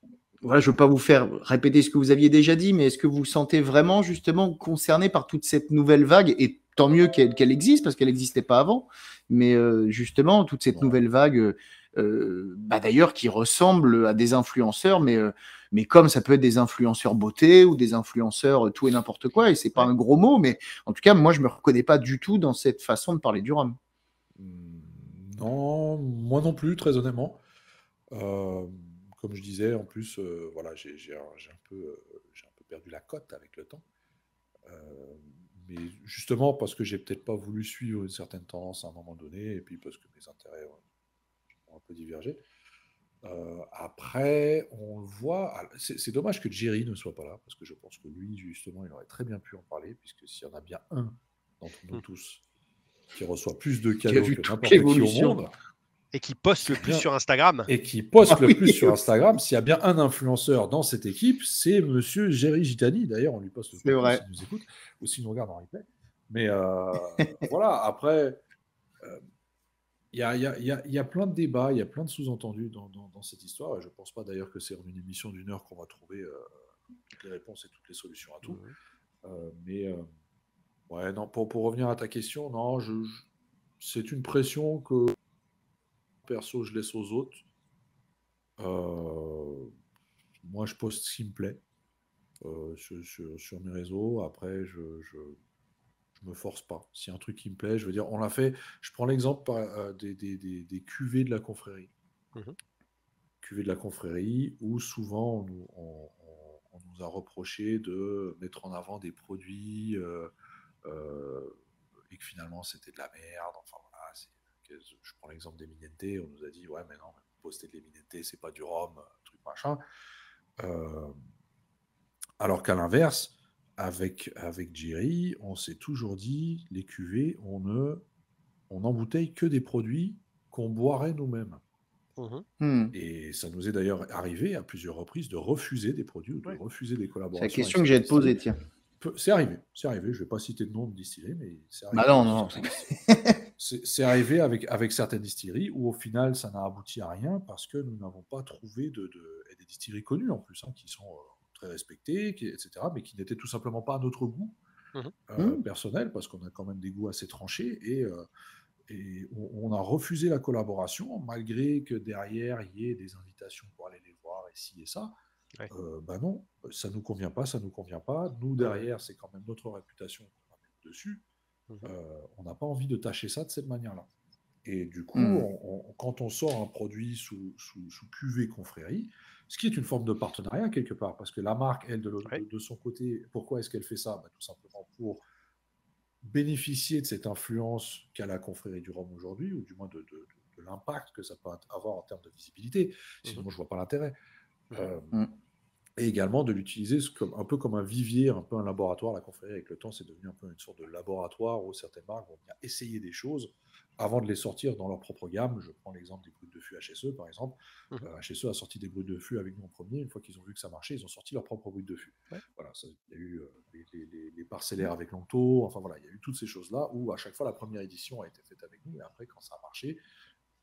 voilà, je ne veux pas vous faire répéter ce que vous aviez déjà dit, mais est-ce que vous vous sentez vraiment justement concerné par toute cette nouvelle vague? Et tant mieux qu'elle existe, parce qu'elle n'existait pas avant. Mais justement, toute cette Non. nouvelle vague, bah, d'ailleurs, qui ressemble à des influenceurs, mais comme ça peut être des influenceurs beauté ou des influenceurs tout et n'importe quoi, et c'est pas un gros mot, mais en tout cas, moi, je me reconnais pas du tout dans cette façon de parler du rhum. Non, moi non plus, très honnêtement. Comme je disais, en plus, voilà, j'ai un peu perdu la cote avec le temps. Mais justement parce que j'ai peut-être pas voulu suivre une certaine tendance à un moment donné, et puis parce que mes intérêts ont un peu divergé. Après, on le voit. C'est dommage que Jerry ne soit pas là, parce que je pense que lui, justement, il aurait très bien pu en parler, puisque s'il y en a bien un d'entre nous tous qui reçoit plus de Qui a cadeaux vu que toute n'importe qui au l'évolution. monde, Et qui poste le c'est plus bien, sur Instagram. et qui poste Ah le oui, plus sur Instagram, s'il y a bien un influenceur dans cette équipe, c'est Monsieur Jerry Gitani. D'ailleurs, on lui poste le c'est coucou vrai. s'il nous écoute, ou s'il nous regarde en replay. Mais voilà, après, il y a plein de débats, il y a plein de sous-entendus dans cette histoire. Et je ne pense pas d'ailleurs que c'est en une émission d'une heure qu'on va trouver toutes les réponses et toutes les solutions à tout. Mais ouais, non, pour revenir à ta question, non, c'est une pression que perso je laisse aux autres. Moi, je poste ce qui me plaît sur mes réseaux. Après, je me force pas. Si un truc qui me plaît, je veux dire, on l'a fait. Je prends l'exemple des cuvées de la confrérie. Cuvées de la confrérie, où souvent on nous a reproché de mettre en avant des produits et que finalement c'était de la merde. Enfin voilà, je prends l'exemple des Minette, on nous a dit ouais mais non, poster de l'Eminente, c'est pas du rhum, truc machin. Alors qu'à l'inverse, avec Jerry, on s'est toujours dit, les cuvées, on embouteille que des produits qu'on boirait nous-mêmes. Et ça nous est d'ailleurs arrivé à plusieurs reprises de refuser des produits ou de refuser des C'est la collaborations avec question que j'allais te poser, tiens. C'est arrivé. Je ne vais pas citer de nom de distillerie, mais c'est arrivé. Bah non. C'est arrivé avec certaines distilleries où au final ça n'a abouti à rien parce que nous n'avons pas trouvé et des distilleries connues en plus, qui sont très respectées, etc., mais qui n'étaient tout simplement pas à notre goût personnel, parce qu'on a quand même des goûts assez tranchés, et on a refusé la collaboration malgré que derrière il y ait des invitations pour aller les voir et ci et ça. Ben non, ça nous convient pas. Nous derrière, c'est quand même notre réputation qu'on va mettre dessus. On n'a pas envie de tâcher ça de cette manière-là. Et du coup, quand on sort un produit sous cuvée confrérie, ce qui est une forme de partenariat quelque part, parce que la marque, elle, de son côté, pourquoi est-ce qu'elle fait ça? Tout simplement pour bénéficier de cette influence qu'a la confrérie du Rhum aujourd'hui, ou du moins de l'impact que ça peut avoir en termes de visibilité. Sinon, Mhm. je vois pas l'intérêt. Mhm. Euh, Mm. et également de l'utiliser un peu comme un vivier, un peu un laboratoire. La confrérie, avec le temps, c'est devenu un peu une sorte de laboratoire où certaines marques vont venir essayer des choses avant de les sortir dans leur propre gamme. Je prends l'exemple des brutes de fût HSE, par exemple. Mhm. HSE a sorti des brutes de fût avec nous en premier. Une fois qu'ils ont vu que ça marchait, ils ont sorti leur propre brute de fût. Ouais. Voilà, il y a eu les parcellaires avec Longto. Enfin voilà, il y a eu toutes ces choses-là où à chaque fois la première édition a été faite avec nous, et après, quand ça a marché,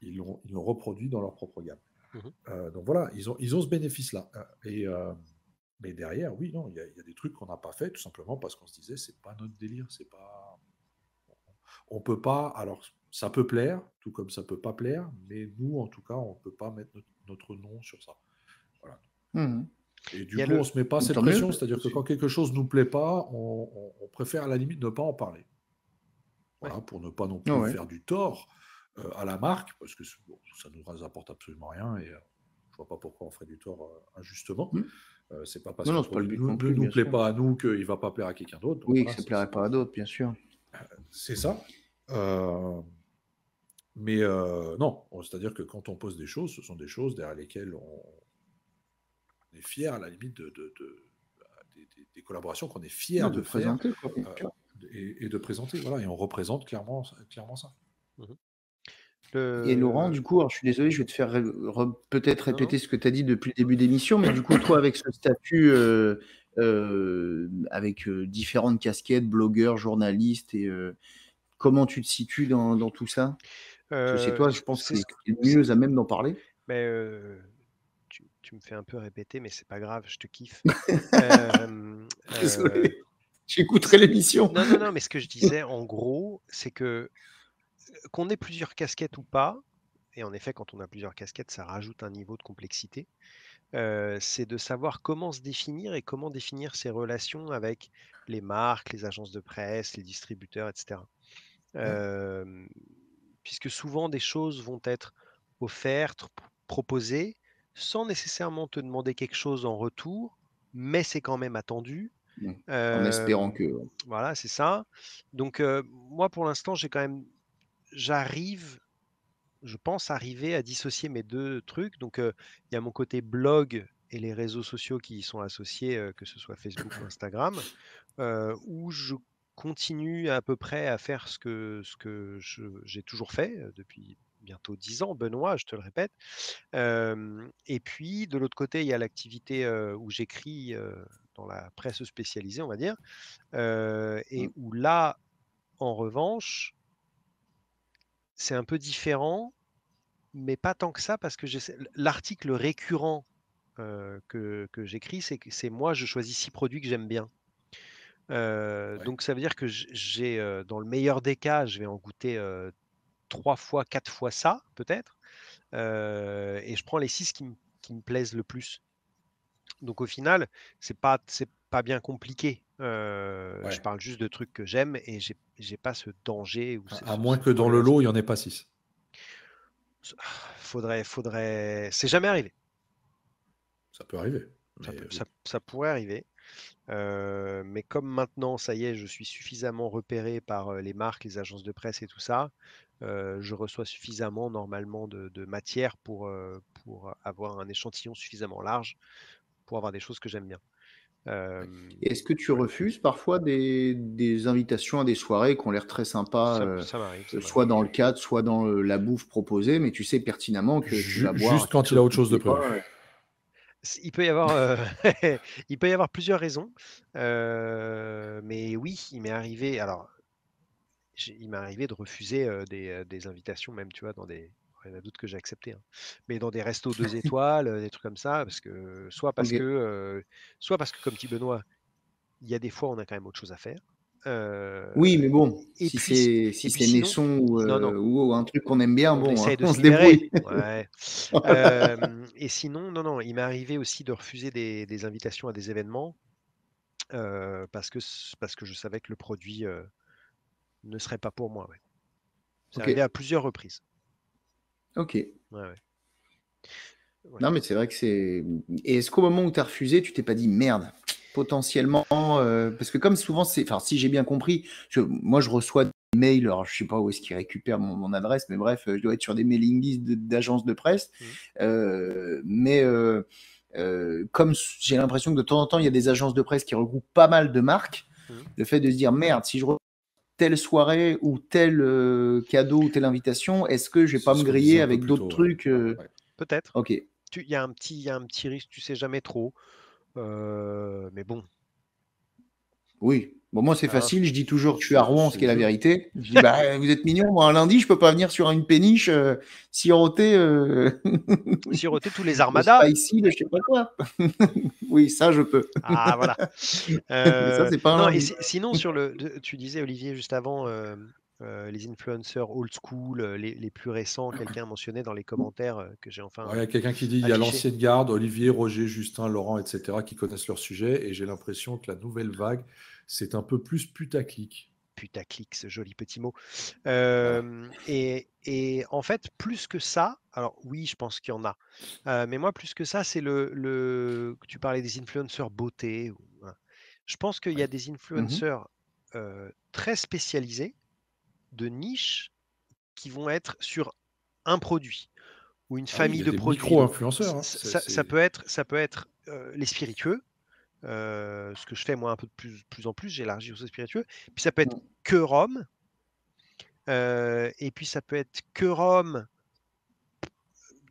ils l'ont reproduit dans leur propre gamme. Mhm. Donc voilà, ils ont ce bénéfice-là. Mais derrière, oui, non, il y a des trucs qu'on n'a pas fait, tout simplement parce qu'on se disait, c'est pas notre délire, c'est pas. On peut pas. Alors, ça peut plaire, tout comme ça peut pas plaire, mais nous, en tout cas, on peut pas mettre notre nom sur ça. Voilà. Mhm. Et Il du y a coup, on le... se met pas cette Tant mieux. pression, c'est-à-dire que quand quelque chose nous plaît pas, on préfère à la limite ne pas en parler. Ouais. Voilà, pour ne pas non Ah plus ouais. faire du tort à la marque, parce que bon, ça nous apporte absolument rien, et je vois pas pourquoi on ferait du tort injustement. Mm. C'est pas parce Non, qu'un non, c'est pas le produit but ne non plus, nous bien plaît sûr. pas à nous qu'il va pas plaire à quelqu'un d'autre. Donc Oui, voilà, que ça plairait pas à d'autres, bien sûr. c'est ça. Mais non, c'est-à-dire que quand on pose des choses, ce sont des choses derrière lesquelles on est fier, à la limite, des collaborations qu'on est fier De de faire présenter, quoi, bien euh, sûr. et de présenter. Voilà, et on représente clairement ça. Mhm. Et Laurent, Le... du coup, alors, je suis désolé, je vais te faire peut-être Non, non. répéter ce que tu as dit depuis le début d'émission, mais du coup, toi, avec ce statut, avec différentes casquettes, blogueur, journaliste, et comment tu te situes dans tout ça? Parce que c'est toi, je pense, C'est qui ce est que... le mieux à même d'en parler. Mais tu me fais un peu répéter, mais c'est pas grave, je te kiffe. Euh, Désolé, j'écouterai l'émission. Non, non, non, mais ce que je disais, en gros, c'est que qu'on ait plusieurs casquettes ou pas, et en effet, quand on a plusieurs casquettes, ça rajoute un niveau de complexité, c'est de savoir comment se définir et comment définir ses relations avec les marques, les agences de presse, les distributeurs, etc. Ouais. Puisque souvent des choses vont être offertes, proposées, sans nécessairement te demander quelque chose en retour, mais c'est quand même attendu. En espérant Euh, que. voilà, c'est ça. Donc moi, pour l'instant, je pense arriver à dissocier mes deux trucs. Donc il y a mon côté blog et les réseaux sociaux qui y sont associés, que ce soit Facebook ou Instagram, où je continue à peu près à faire ce que j'ai toujours fait depuis bientôt 10 ans, Benoît, je te le répète. Et puis, de l'autre côté, il y a l'activité où j'écris dans la presse spécialisée, on va dire, et où là, en revanche, c'est un peu différent, mais pas tant que ça, parce que l'article récurrent que j'écris, c'est moi, je choisis 6 produits que j'aime bien. Ouais. Donc ça veut dire que j'ai, dans le meilleur des cas, je vais en goûter 3 fois, 4 fois ça, peut-être. Et je prends les 6 qui me plaisent le plus. Donc au final, c'est pas bien compliqué. Je Ouais. parle juste de trucs que j'aime et j'ai pas ce danger ou À moins cette que dans le lot, il n'y problématique. en ait pas 6. Faudrait. C'est jamais arrivé. Ça peut arriver. Ça, Mais oui. ça pourrait arriver. Mais comme maintenant, ça y est, je suis suffisamment repéré par les marques, les agences de presse et tout ça, je reçois suffisamment normalement de matière pour avoir un échantillon suffisamment large pour avoir des choses que j'aime bien. Est-ce que tu Ouais. refuses parfois des invitations à des soirées qui ont l'air très sympas, Ça m'arrive, ça soit m'arrive. dans le cadre, soit dans la bouffe proposée, mais tu sais pertinemment que tu vas boire Juste quelque quand il a chose autre qui ne chose de plaît pas. prévu. Il peut y avoir, il peut y avoir plusieurs raisons, mais oui, il m'est arrivé. Alors, il m'est arrivé de refuser des invitations, même, tu vois, dans des. Il y en a d'autres que j'ai accepté, hein. Mais dans des restos 2 étoiles, des trucs comme ça, parce que Ok. soit parce que comme dit Benoît, il y a des fois où on a quand même autre chose à faire. Oui, mais bon, Et si puis, c'est et si puis c'est sinon, Naisson non, non, ou un truc qu'on aime bien, on bon, essaye de on se se libérer. débrouille. Ouais. Voilà. Et sinon, non, non, il m'est arrivé aussi de refuser des invitations à des événements parce que je savais que le produit ne serait pas pour moi. Ouais. C'est Ok, arrivé à plusieurs reprises. ok. Ouais, ouais. Ouais. Non, mais c'est vrai que c'est. Et est-ce qu'au moment où tu as refusé, tu t'es pas dit merde? potentiellement, parce que comme souvent, enfin, si j'ai bien compris, moi je reçois des mails, alors je sais pas où est-ce qu'ils récupèrent mon adresse, mais bref, je dois être sur des mailing lists d'agences de presse, mais comme j'ai l'impression que de temps en temps, il y a des agences de presse qui regroupent pas mal de marques, le fait de se dire, merde, si je reçois telle soirée ou tel cadeau ou telle invitation, est-ce que je vais pas me griller avec d'autres trucs Peut-être. Ok. Il y a un petit risque, tu sais jamais trop. Mais bon. Oui. Bon, moi, c'est facile. Je dis toujours que je suis à Rouen, ce qui est la vérité. Je dis, bah, vous êtes mignon. Moi, un lundi, je peux pas venir sur une péniche siroter. Siroter tous les armadas. Spicy, je sais pas quoi. Oui, ça, je peux. Ah, voilà. Mais ça, c'est pas un non, lundi. et sinon, tu disais, Olivier, juste avant, les influenceurs old school, les plus récents, quelqu'un mentionnait dans les commentaires que j'ai enfin. Il y a quelqu'un qui dit il y a l'ancienne garde, Olivier, Roger, Justin, Laurent, etc., qui connaissent leur sujet, et j'ai l'impression que la nouvelle vague, c'est un peu plus putaclic. Putaclic, ce joli petit mot. Et en fait, plus que ça, alors oui, je pense qu'il y en a, mais moi, plus que ça, c'est tu parlais des influenceurs beauté. Je pense qu'il y a des influenceurs très spécialisés, de niche, qui vont être sur un produit ou une famille de produits. Micro-influenceurs. Ça peut être les spiritueux, ce que je fais moi un peu de plus en plus, j'élargis aux spiritueux. Puis ça peut être que rhum, et puis ça peut être que rhum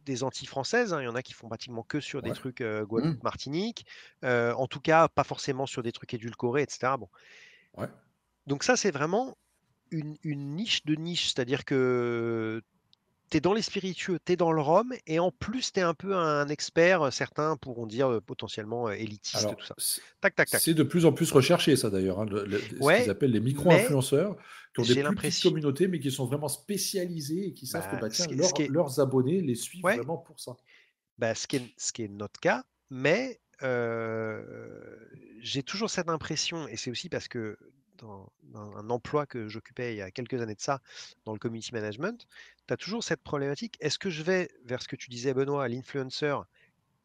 des Antilles françaises. Il y en a qui font pratiquement que sur des trucs Guadeloupe, Martinique. En tout cas, pas forcément sur des trucs édulcorés, etc. Bon. Donc ça, c'est vraiment une niche de niche, c'est-à-dire que tu es dans les spiritueux, tu es dans le rhum, et en plus, tu es un peu un expert, certains pourront dire potentiellement élitiste. Alors, tout ça. C'est de plus en plus recherché, ça d'ailleurs, ce qu'ils appellent les micro-influenceurs, qui ont des plus petites communautés, mais qui sont vraiment spécialisés et qui savent que leurs abonnés les suivent vraiment pour ça. Ce qui est notre cas, mais j'ai toujours cette impression, et c'est aussi parce que dans un emploi que j'occupais il y a quelques années de ça, dans le community management, tu as toujours cette problématique. Est-ce que je vais vers ce que tu disais, Benoît, l'influencer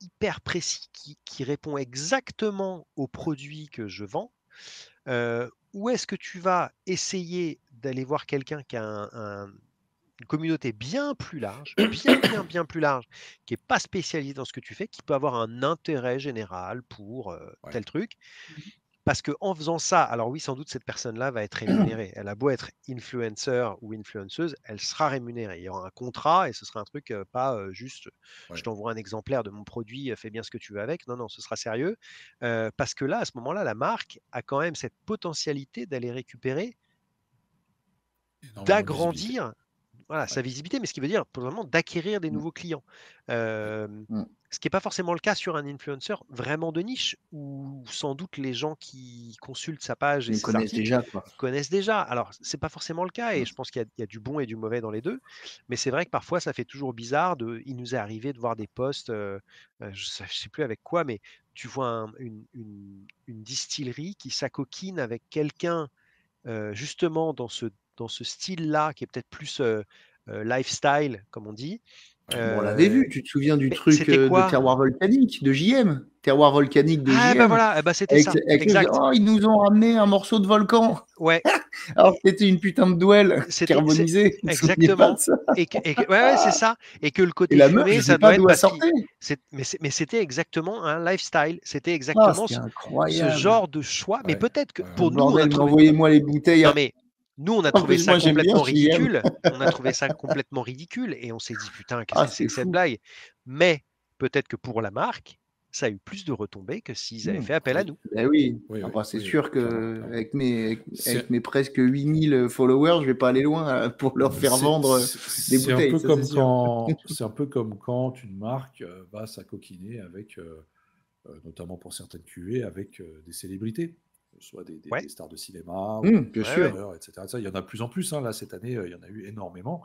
hyper précis qui répond exactement aux produits que je vends, ou est-ce que tu vas essayer d'aller voir quelqu'un qui a une communauté bien plus large, bien plus large, qui n'est pas spécialisée dans ce que tu fais, qui peut avoir un intérêt général pour tel truc. Parce qu'en faisant ça, alors oui, sans doute, cette personne-là va être rémunérée. Elle a beau être influencer ou influenceuse, elle sera rémunérée. Il y aura un contrat et ce sera un truc pas juste je t'envoie un exemplaire de mon produit, fais bien ce que tu veux avec. Non, non, ce sera sérieux. Parce que là, à ce moment-là, la marque a quand même cette potentialité d'aller récupérer, d'agrandir sa visibilité, mais ce qui veut dire probablement d'acquérir des nouveaux clients. Ce qui n'est pas forcément le cas sur un influencer vraiment de niche, où sans doute les gens qui consultent sa page et ses articles connaissent déjà. Alors, ce n'est pas forcément le cas, et je pense qu'il y a du bon et du mauvais dans les deux, mais c'est vrai que parfois, ça fait toujours bizarre. Il nous est arrivé de voir des posts, je ne sais plus avec quoi, mais tu vois une distillerie qui s'acoquine avec quelqu'un justement dans ce style-là, qui est peut-être plus lifestyle, comme on dit. On l'avait vu, tu te souviens du truc de terroir volcanique, de JM, terroir volcanique de JM. Ben voilà, c'était ça. Exact. Ils nous ont ramené un morceau de volcan. Ouais. Alors que c'était une putain de douelle carbonisée. Exactement. C'est ça. Et que le côté fumé, ça doit être parce mais c'était exactement un lifestyle. C'était exactement ce genre de choix. Mais peut-être que pour nous, on a trouvé... envoyez-moi les bouteilles. Non, mais nous, on a trouvé ça complètement ridicule. On a trouvé ça complètement ridicule et on s'est dit putain, qu'est-ce que c'est que cette blague? Mais peut-être que pour la marque, ça a eu plus de retombées que s'ils avaient fait appel à nous. Oui, c'est sûr que avec mes presque 8000 followers, je vais pas aller loin pour leur faire vendre des bouteilles. C'est un peu comme quand une marque va s'acoquiner avec, notamment pour certaines cuvées, avec des célébrités. Soit des stars de cinéma, bien sûr, etc. Il y en a de plus en plus. Là, cette année, il y en a eu énormément.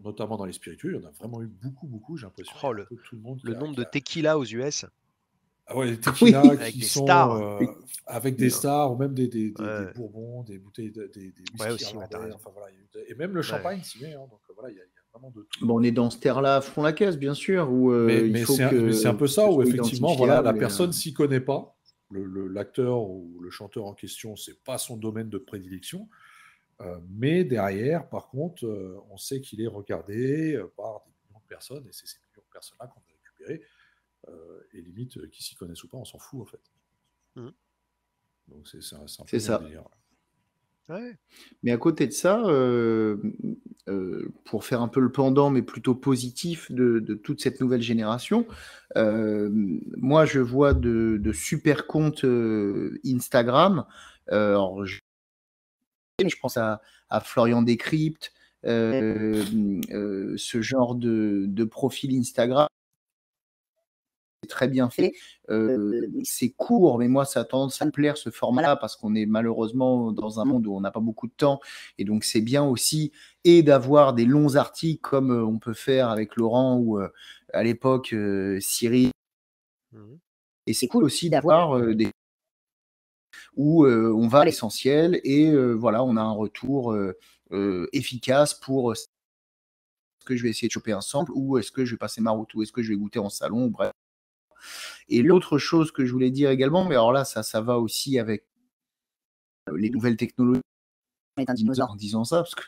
Notamment dans les spiritueux, il y en a vraiment eu beaucoup. J'ai l'impression que tout le monde. Le nombre de tequila aux US. Ah ouais, les tequila qui sont stars. Avec des stars, ou même des bourbons, des bouteilles, des whisky. Aussi, et même le champagne s'y met. Donc voilà, il y a vraiment de tout. Bon, on est dans ce terre-là à fond la caisse, bien sûr, où il Mais faut c'est un peu que ça, ce où soit effectivement, voilà, la identifiable. personne s'y connaît pas. L'acteur ou le chanteur en question, c'est pas son domaine de prédilection. Mais derrière, par contre, on sait qu'il est regardé par des millions de personnes, et c'est ces millions de personnes-là qu'on va récupérer. Et limite, qui s'y connaissent ou pas, on s'en fout, en fait. Mhm. Donc c'est un peu C'est le même ça. délire. Ouais. Mais à côté de ça, pour faire un peu le pendant, mais plutôt positif de toute cette nouvelle génération, moi je vois de super comptes Instagram. Alors, je pense à Florian Décrypte, ce genre de profil Instagram. C'est très bien fait. C'est court, mais moi, ça a tendance à me plaire, ce format-là, parce qu'on est malheureusement dans un monde où on n'a pas beaucoup de temps. Et donc, c'est bien aussi, et d'avoir des longs articles comme on peut faire avec Laurent ou à l'époque Cyril. Et c'est cool aussi d'avoir des où on va à l'essentiel et voilà, on a un retour efficace pour est-ce que je vais essayer de choper un sample ou est-ce que je vais passer ma route ou est-ce que je vais goûter en salon, bref. Et l'autre chose que je voulais dire également, mais alors là, ça va aussi avec les nouvelles technologies, un dinosaure en disant ça, parce que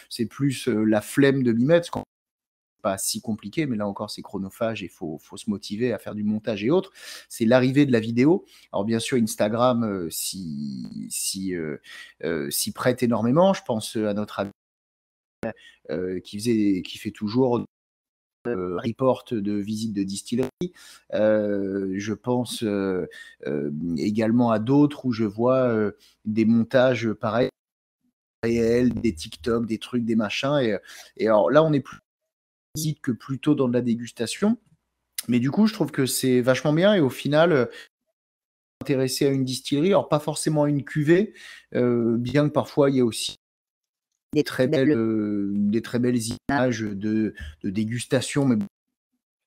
c'est plus la flemme de m'y mettre, parce que c'est pas si compliqué, mais là encore, c'est chronophage et il faut se motiver à faire du montage et autres. C'est l'arrivée de la vidéo. Alors bien sûr, Instagram s'y prête énormément. Je pense à notre ami qui fait toujours report de visite de distillerie. Je pense également à d'autres où je vois des montages pareils, réels, des TikTok, des trucs, des machins. Et alors là, on est plus visite que plutôt dans de la dégustation. Mais du coup, je trouve que c'est vachement bien. Et au final, intéressé à une distillerie, alors pas forcément à une cuvée, bien que parfois il y a aussi des très belles images de dégustation, mais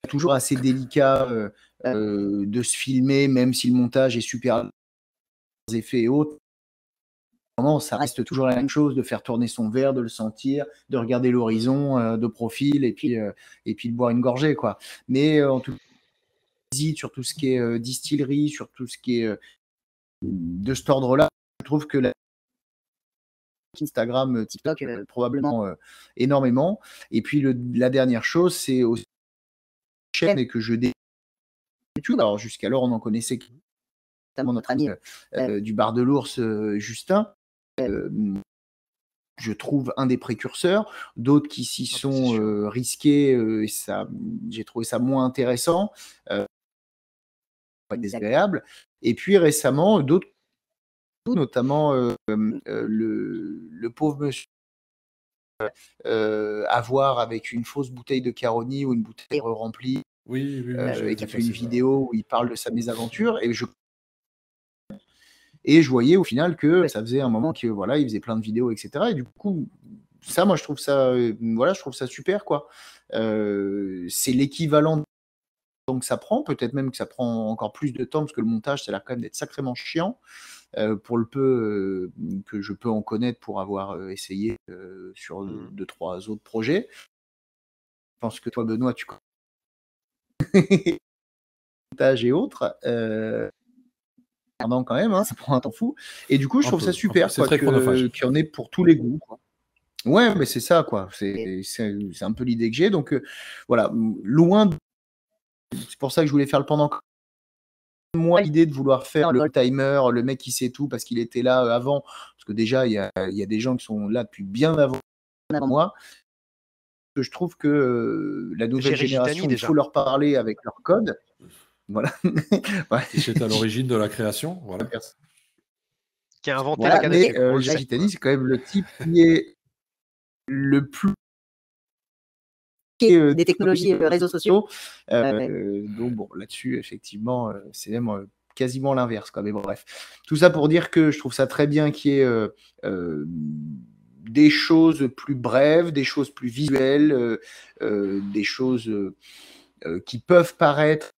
toujours assez délicat de se filmer, même si le montage est super, effets et autres. Ça reste toujours la même chose, de faire tourner son verre, de le sentir, de regarder l'horizon de profil et puis de boire une gorgée, quoi. Mais en tout cas, sur tout ce qui est distillerie, sur tout ce qui est de cet ordre-là, je trouve que Instagram, TikTok, probablement énormément. Et puis la dernière chose, c'est aussi chaîne et que je découvre YouTube. Alors jusqu'alors, on en connaissait notamment notre ami du bar de l'ours, Justin. Je trouve un des précurseurs, d'autres qui s'y sont risqués, j'ai trouvé ça moins intéressant, pas désagréable. Et puis récemment, d'autres, notamment le pauvre monsieur à voir avec une fausse bouteille de Caroni ou une bouteille remplie, Oui, et qui a fait une vidéo où il parle de sa mésaventure. Et je voyais au final que ça faisait un moment que voilà, il faisait plein de vidéos, etc. Et du coup, ça, moi, je trouve ça, je trouve ça super, quoi. C'est l'équivalent donc ça prend, peut-être même que ça prend encore plus de temps parce que le montage, ça a l'air quand même d'être sacrément chiant pour le peu que je peux en connaître pour avoir essayé sur 2-3 autres projets. Je pense que toi, Benoît, tu connais montage et autres. Quand même, hein, ça prend un temps fou. Et du coup, je trouve ça super qu'il y en ait pour tous les goûts, quoi. Ouais, mais c'est ça, quoi. C'est un peu l'idée que j'ai. Donc voilà, loin. C'est pour ça que je voulais faire le pendant. Moi, l'idée de vouloir faire le timer, le mec qui sait tout parce qu'il était là avant, parce que déjà, il y a des gens qui sont là depuis bien avant moi. Je trouve que la nouvelle génération, il faut leur parler avec leur code. Voilà. Ouais. C'est à l'origine de la création. Voilà. Qui a inventé la canne à sucre. Gitani, c'est quand même le type qui est le plus des technologies réseaux sociaux. Donc bon, là-dessus, effectivement, c'est même quasiment l'inverse, quoi. Mais bon, bref. Tout ça pour dire que je trouve ça très bien qu'il y ait des choses plus brèves, des choses plus visuelles, des choses qui peuvent paraître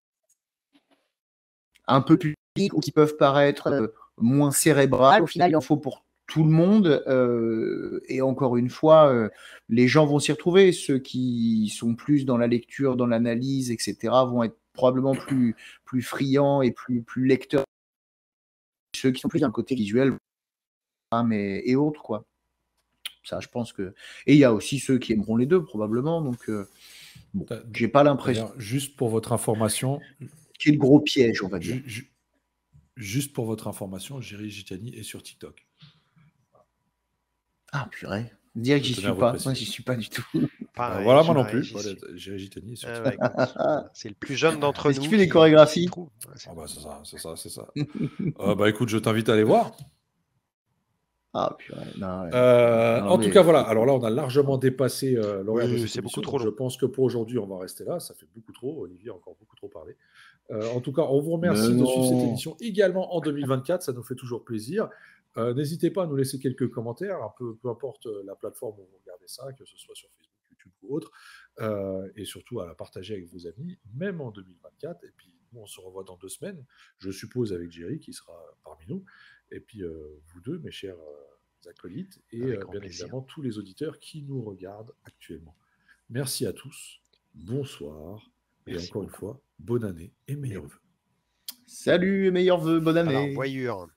un peu publiques ou qui peuvent paraître moins cérébrales. Au final, il en faut pour tout le monde. Et encore une fois, les gens vont s'y retrouver. Ceux qui sont plus dans la lecture, dans l'analyse, etc., vont être probablement plus friands et plus lecteurs. Ceux qui sont plus dans le côté visuel, et autres, quoi. Ça, je pense que... Et il y a aussi ceux qui aimeront les deux, probablement. Donc, bon, j'ai pas l'impression... Juste pour votre information... C'est le gros piège, on va dire. Juste pour votre information, Géry Gitani est sur TikTok. Ah, purée. Dire que j'y suis pas. Moi, j'y suis pas du tout. Pareil, voilà, moi non plus. Voilà, Géry Gitani est sur TikTok. C'est le plus jeune d'entre nous. Est-ce qu'il fait des chorégraphies? C'est ça. Bah écoute, je t'invite à aller voir. Ah, purée. En tout cas, voilà. Alors là, on a largement dépassé l'horaire de cette c'est beaucoup émission. trop long. Je pense que pour aujourd'hui, on va rester là. Ça fait beaucoup trop. Olivier a encore beaucoup trop parlé. En tout cas, on vous remercie de suivre cette émission également en 2024. Ça nous fait toujours plaisir. N'hésitez pas à nous laisser quelques commentaires, peu importe la plateforme où vous regardez ça, que ce soit sur Facebook, YouTube ou autre, et surtout à la partager avec vos amis, même en 2024. Et puis, nous, on se revoit dans 2 semaines, je suppose, avec Géry qui sera parmi nous. Et puis, vous deux, mes chers acolytes, et bien évidemment, tous les auditeurs qui nous regardent actuellement. Merci à tous. Bonsoir. Et encore une fois, bonne année et meilleurs vœux. Salut et meilleurs vœux, bonne année. Alors, voyure.